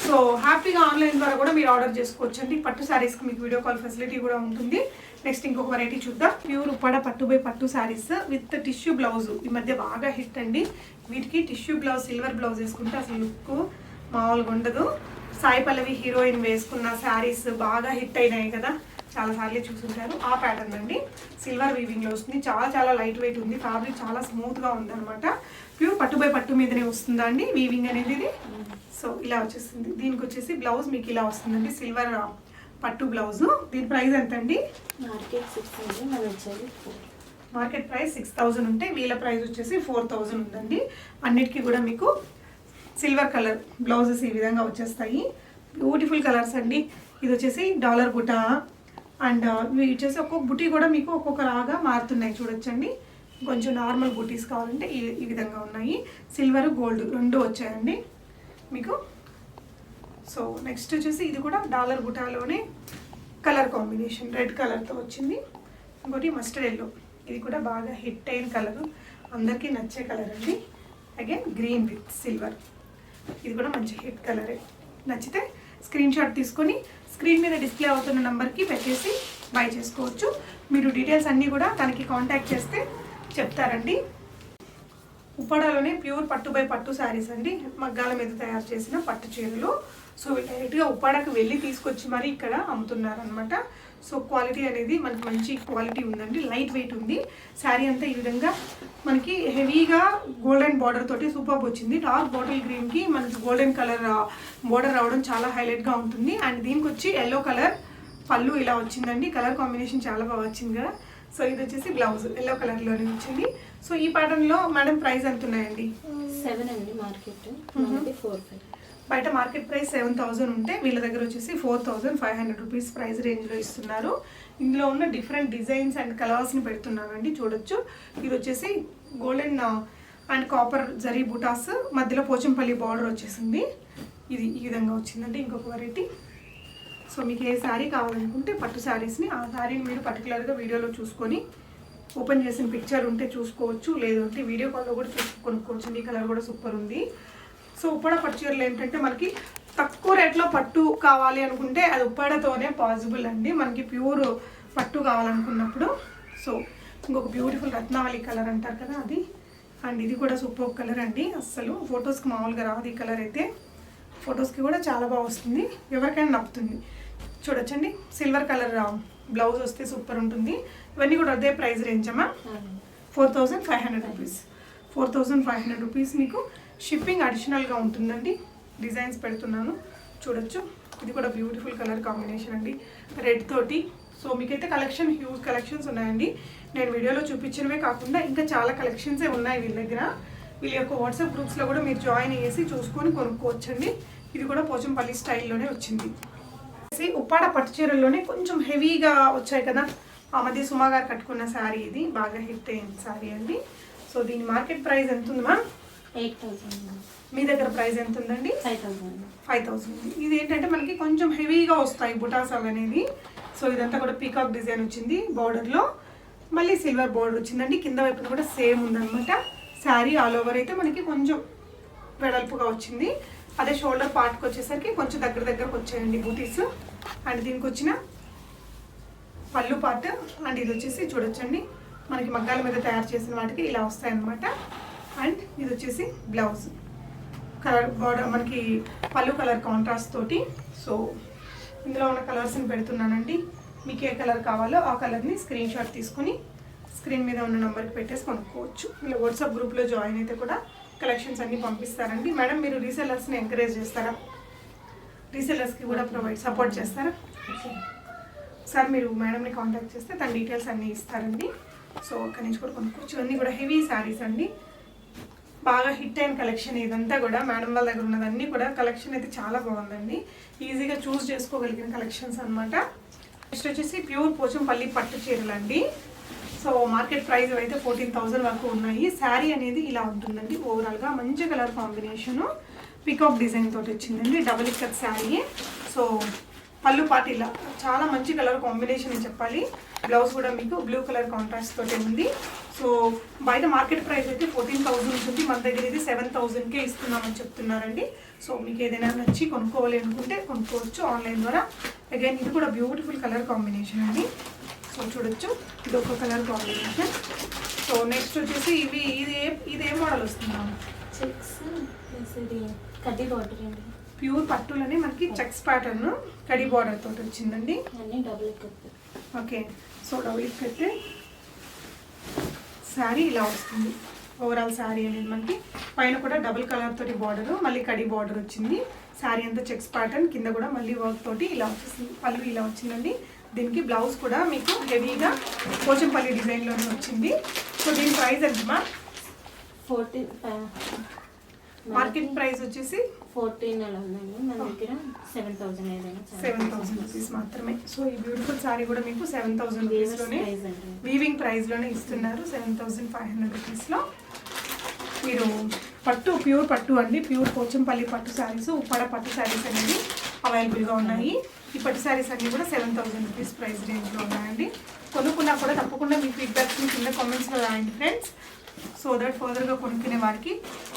సో హ్యాపీగా ఆన్లైన్ ద్వారా కూడా మీరు ఆర్డర్ చేసుకోవచ్చు అండి. పట్టు శారీస్కి మీకు వీడియో కాల్ ఫెసిలిటీ కూడా ఉంటుంది. నెక్స్ట్ ఇంకొక వెరైటీ చూద్దాం. ప్యూర్ ఉప్పాడ పట్టు బై పట్టు శారీస్ విత్ టిష్యూ బ్లౌజ్ ఈ మధ్య బాగా హిట్ అండి. వీటికి టిష్యూ బ్లౌజ్, సిల్వర్ బ్లౌజ్ వేసుకుంటే అసలు లుక్ మామూలుగా ఉండదు. సాయి పల్లవి హీరోయిన్ వేసుకున్న శారీస్ బాగా హిట్ అయినాయి కదా, చాలా సార్లు చూసుంటారు. ఆ ప్యాటర్న్ అండి. సిల్వర్ వీవింగ్లో వస్తుంది. చాలా చాలా లైట్ వెయిట్ ఉంది. ఫ్యాబ్రిక్ చాలా స్మూత్గా ఉందన్నమాట. ప్యూర్ పట్టు బై పట్టు మీదనే వస్తుందా అండి వీవింగ్ అనేది ఇది? సో ఇలా వచ్చేస్తుంది. దీనికి వచ్చేసి బ్లౌజ్ మీకు ఇలా వస్తుందండి, సిల్వర్ పట్టు బ్లౌజ్. దీని ప్రైస్ ఎంత అండి? మార్కెట్ 6 మన వచ్చేది 4. మార్కెట్ ప్రైస్ 6000 ఉంటే వీళ్ళ ప్రైస్ వచ్చేసి 4000 ఉందండి. అన్నిటికీ కూడా మీకు సిల్వర్ కలర్ బ్లౌజెస్ ఈ విధంగా వచ్చేస్తాయి. బ్యూటిఫుల్ కలర్స్ అండి. ఇది వచ్చేసి డాలర్ బుట్ట. అండ్ ఇవి వచ్చేసి ఒక్కొక్క బుటీ కూడా మీకు ఒక్కొక్క రాగా మారుతున్నాయి చూడొచ్చండి. కొంచెం నార్మల్ బుటీస్ కావాలంటే ఈ విధంగా ఉన్నాయి. సిల్వర్ గోల్డ్ రెండు వచ్చాయండి మీకు. సో నెక్స్ట్ వచ్చేసి ఇది కూడా డాలర్ బుటాలోనే కలర్ కాంబినేషన్ రెడ్ కలర్తో వచ్చింది. ఇంకోటి మస్టర్డ్ ఎల్లో, ఇది కూడా బాగా హిట్ అయిన కలరు, అందరికీ నచ్చే కలర్ అండి. అగైన్ గ్రీన్ విత్ సిల్వర్, ఇది కూడా మంచి హిట్ కలరే. నచ్చితే స్క్రీన్ షాట్ తీసుకొని స్క్రీన్ మీద డిస్ప్లే అవుతున్న నెంబర్కి పెట్టేసి బై చేసుకోవచ్చు. మీరు డీటెయిల్స్ అన్నీ కూడా తనకి కాంటాక్ట్ చేస్తే చెప్తారండి. ఉప్పాడలోనే ప్యూర్ పట్టు బై పట్టు శారీస్ అండి, మగ్గాల మీద తయారు చేసిన పట్టు చీరలు. సో డైరెక్ట్గా ఉప్పాడకు వెళ్ళి తీసుకొచ్చి మరి ఇక్కడ అమ్ముతున్నారు అనమాట. సో క్వాలిటీ అనేది మనకి మంచి క్వాలిటీ ఉందండి, లైట్ వెయిట్ ఉంది. శారీ అంతా ఈ విధంగా మనకి హెవీగా గోల్డెన్ బార్డర్ తోటి సూపర్ వచ్చింది. డార్క్ బాటిల్ గ్రీన్కి మనకి గోల్డెన్ కలర్ బార్డర్ రావడం చాలా హైలైట్గా ఉంటుంది. అండ్ దీనికి వచ్చి ఎల్లో కలర్ పళ్ళు ఇలా వచ్చిందండి, కలర్ కాంబినేషన్ చాలా బాగా వచ్చింది కదా. సో ఇది వచ్చేసి బ్లౌజ్ ఎల్లో కలర్లోనే వచ్చింది. సో ఈ ప్యాటర్న్లో మేడం ప్రైస్ ఎంత ఉన్నాయండి? 7 అండి మార్కెట్, 4,500. బయట మార్కెట్ ప్రైస్ 7,000 ఉంటే వీళ్ళ దగ్గర వచ్చేసి 4,500 రూపీస్ ప్రైస్ రేంజ్లో ఇస్తున్నారు. ఇందులో ఉన్న డిఫరెంట్ డిజైన్స్ అండ్ కలర్స్ని పెడుతున్నానండి, చూడొచ్చు. ఇది వచ్చేసి గోల్డెన్ అండ్ కాపర్ జరీ బుటాస్, మధ్యలో పోచంపల్లి బార్డర్ వచ్చేసింది. ఇది ఈ విధంగా వచ్చిందండి ఇంకొక వెరైటీ. సో మీకు ఏ శారీ కావాలనుకుంటే పట్టు శారీస్ని, ఆ శారీని మీరు పర్టికులర్గా వీడియోలో చూసుకొని ఓపెన్ చేసిన పిక్చర్ ఉంటే చూసుకోవచ్చు, లేదంటే వీడియో కాల్లో కూడా కొనుక్కోవచ్చు. ఈ కలర్ కూడా సూపర్ ఉంది. సో ఉప్పాడ పట్టు చీరలు ఏంటంటే మనకి తక్కువ రేట్లో పట్టు కావాలి అనుకుంటే అది ఉప్పాడతోనే పాసిబుల్ అండి, మనకి ప్యూర్ పట్టు కావాలనుకున్నప్పుడు. సో ఇంకొక బ్యూటిఫుల్ రత్నావళి కలర్ అంటారు కదా అది, అండ్ ఇది కూడా సూపర్ కలర్ అండి. అస్సలు ఫొటోస్కి మామూలుగా రాదు ఈ కలర్ అయితే, ఫొటోస్కి కూడా చాలా బాగా వస్తుంది, ఎవరికైనా నప్పుతుంది. చూడొచ్చండి సిల్వర్ కలర్ బ్లౌజ్ వస్తే సూపర్ ఉంటుంది. ఇవన్నీ కూడా అదే ప్రైస్ రేంజ్ అమ్మా, 4,500 రూపీస్. 4,500 రూపీస్ మీకు షిప్పింగ్ అడిషనల్గా ఉంటుందండి. డిజైన్స్ పెడుతున్నాను చూడొచ్చు. ఇది కూడా బ్యూటిఫుల్ కలర్ కాంబినేషన్ అండి, రెడ్ తోటి. సో మీకైతే కలెక్షన్ హ్యూజ్ కలెక్షన్స్ ఉన్నాయండి. నేను వీడియోలో చూపించినవే కాకుండా ఇంకా చాలా కలెక్షన్సే ఉన్నాయి వీళ్ళ దగ్గర. వీళ్ళ యొక్క వాట్సాప్ గ్రూప్స్లో కూడా మీరు జాయిన్ అయ్యేసి చూసుకొని కొనుక్కోవచ్చండి. ఇది కూడా పోచంపల్లి స్టైల్లోనే వచ్చింది. ఉప్పాడ పట్టు చీరల్లోనే కొంచెం హెవీగా వచ్చాయి కదా, ఆ మధ్య సుమా గారు కట్టుకున్న శారీ, ఇది బాగా హిట్ అయిన శారీ అండి. సో దీని మార్కెట్ ప్రైస్ ఎంత ఉంది మ్యామ్? 8,000. మీ దగ్గర ప్రైస్ ఎంత ఉందండి? 5,000. ఇది ఏంటంటే మనకి కొంచెం హెవీగా వస్తాయి బుటాసాలు అనేది. సో ఇదంతా కూడా పీకాక్ డిజైన్ వచ్చింది బార్డర్లో, మళ్ళీ సిల్వర్ బార్డర్ వచ్చిందండి. కింద వైపున కూడా సేమ్ ఉందన్నమాట. శారీ ఆల్ ఓవర్ అయితే మనకి కొంచెం వెడల్పుగా వచ్చింది. అదే షోల్డర్ పార్ట్కి వచ్చేసరికి కొంచెం దగ్గరకు వచ్చాయండి బూటీస్. అండ్ దీనికి వచ్చిన పళ్ళు పార్ట్, అండ్ ఇది వచ్చేసి చూడొచ్చండి మనకి మగ్గాల మీద తయారు చేసిన వాటికి ఇలా వస్తాయన్నమాట. అండ్ ఇది వచ్చేసి బ్లౌజ్ కలర్ బార్డర్, మనకి పళ్ళు కలర్ కాంట్రాస్ట్ తోటి. సో ఇందులో ఉన్న కలర్స్ని పెడుతున్నానండి, మీకు ఏ కలర్ కావాలో ఆ కలర్ని స్క్రీన్ షాట్ తీసుకుని స్క్రీన్ మీద ఉన్న నెంబర్కి పెట్టేసి కొనుక్కోవచ్చు. ఇలా వాట్సాప్ గ్రూప్లో జాయిన్ అయితే కూడా కలెక్షన్స్ అన్నీ పంపిస్తారండి. మేడం మీరు రీసెల్లర్స్ని ఎంకరేజ్ చేస్తారా? రీసెల్లర్స్కి కూడా సపోర్ట్ చేస్తారా? సార్ మీరు మేడంని కాంటాక్ట్ చేస్తే తన డీటెయిల్స్ అన్నీ ఇస్తారండి. సో అక్కడి నుంచి కూడా కొనుక్కోవచ్చు. ఇవన్నీ కూడా హెవీ శారీస్ అండి, బాగా హిట్ అయిన కలెక్షన్. ఇదంతా కూడా మేడం వాళ్ళ దగ్గర ఉన్నదన్నీ కూడా కలెక్షన్ అయితే చాలా బాగుందండి, ఈజీగా చూస్ చేసుకోగలిగిన కలెక్షన్స్ అనమాట. నెక్స్ట్ వచ్చేసి ప్యూర్ పోచంపల్లి పట్టు చీరలు అండి. సో మార్కెట్ ప్రైస్ అయితే 14,000 వరకు ఉన్నాయి. శారీ అనేది ఇలా ఉంటుందండి, ఓవరాల్గా మంచి కలర్ కాంబినేషను, పికాక్ డిజైన్ తోటి వచ్చిందండి, డబుల్ ఇక్కత్ శారీ. సో పళ్ళు పాటు ఇలా చాలా మంచి కలర్ కాంబినేషన్ అని చెప్పాలి. బ్లౌజ్ కూడా మీకు బ్లూ కలర్ కాంట్రాస్ట్ తోటి ఉంది. సో బయట మార్కెట్ ప్రైస్ అయితే 14,000 ఉంటుంది, మన దగ్గర ఇది 7,000కే ఇస్తున్నామని చెప్తున్నారండి. సో మీకు ఏదైనా నచ్చి కొనుక్కోవాలి అనుకుంటే కొనుక్కోవచ్చు ఆన్లైన్ ద్వారా. అగైన్ ఇది కూడా బ్యూటిఫుల్ కలర్ కాంబినేషన్ అండి. సో చూడొచ్చు ఇది ఒక కలర్ కాంబినేషన్. సో నెక్స్ట్ వచ్చేసి ఇది ఏ మోడల్ వస్తుందా? చెక్స్ ఇది కడ్డీ బార్డర్ అండి, ప్యూర్ పట్టులోనే మనకి చెక్స్ ప్యాటర్న్ కడి బార్డర్ తోటి వచ్చిందండి. అన్నీ double cut. Okay, so double cut sari ఇలా వస్తుంది. ఓవరాల్ శారీ అనేది మనకి పైన కూడా డబుల్ కలర్ తోటి బార్డర్, మళ్ళీ కడి బార్డర్ వచ్చింది. శారీ అంతా చెక్స్ ప్యాటర్న్, కింద కూడా మళ్ళీ వర్క్ తోటి ఇలా వచ్చేసింది. పళ్ళు ఇలా వచ్చిందండి. దీనికి బ్లౌజ్ కూడా మీకు హెవీగా పోచంపల్లి డిజైన్లోనే వచ్చింది. సో దీని ప్రైస్ ఎంతమా? 14. మార్కెట్ ప్రైస్ వచ్చేసి 14 అలా ఉందండి, మన దగ్గర 7,000 ఏదైనా 7,000 రూపీస్ మాత్రమే. సో ఈ బ్యూటిఫుల్ శారీ కూడా మీకు 7,000 రూపీస్లోనే వీవింగ్ ప్రైస్లోనే ఇస్తున్నారు. 7,500 రూపీస్లో మీరు పట్టు, ప్యూర్ పట్టు అండి, ప్యూర్ పోచంపల్లి పట్టు శారీస్, ఉప్పాడ పట్టు శారీస్ అనేది అవైలబుల్గా ఉన్నాయి. ఈ పట్టు శారీస్ అన్నీ కూడా 7,000 రూపీస్ ప్రైస్ రేంజ్లో ఉన్నాయండి. కొనుక్కున్నా కూడా తప్పకుండా మీ ఫీడ్బ్యాక్స్ని కింద కామెంట్స్లో రాయండి ఫ్రెండ్స్. సో దట్ ఫర్దర్గా కొనుక్కునే వారికి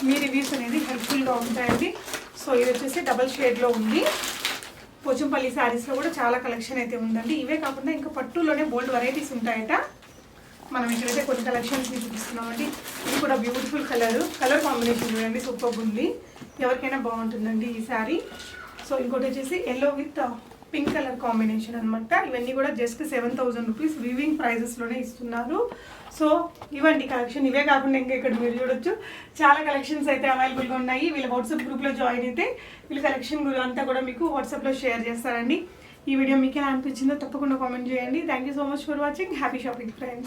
మీ రివ్యూస్ అనేది హెల్ప్ఫుల్గా ఉంటాయండి. సో ఇది వచ్చేసి డబల్ షేడ్లో ఉంది. పోచంపల్లి శారీస్లో కూడా చాలా కలెక్షన్ అయితే ఉందండి. ఇవే కాకుండా ఇంకా పట్టులోనే బోల్డ్ వెరైటీస్ ఉంటాయట. మనం ఇక్కడైతే కొన్ని కలెక్షన్స్ చూపిస్తున్నామండి. ఇది కూడా బ్యూటిఫుల్ కలర్ కాంబినేషన్ చూడండి, సూపర్ ఉంది. ఎవరికైనా బాగుంటుందండి ఈ శారీ. సో ఇంకోటి వచ్చేసి yellow with pink colour combination అనమాట. ఇవన్నీ కూడా జస్ట్ 7,000 రూపీస్ వివింగ్ ప్రైజెస్లోనే ఇస్తున్నారు. సో ఇవండి కలెక్షన్. ఇవే కాకుండా ఇంకా ఇక్కడ మీరు చూడొచ్చు చాలా కలెక్షన్స్ అయితే అవైలబుల్గా ఉన్నాయి. వీళ్ళ వాట్సాప్ గ్రూప్లో జాయిన్ అయితే వీళ్ళ కలెక్షన్ అంతా కూడా మీకు వాట్సాప్లో షేర్ చేస్తారండి. ఈ వీడియో మీకు ఎలా అనిపించిందో తప్పకుండా కామెంట్ చేయండి. Thank you so much for watching. Happy shopping friends.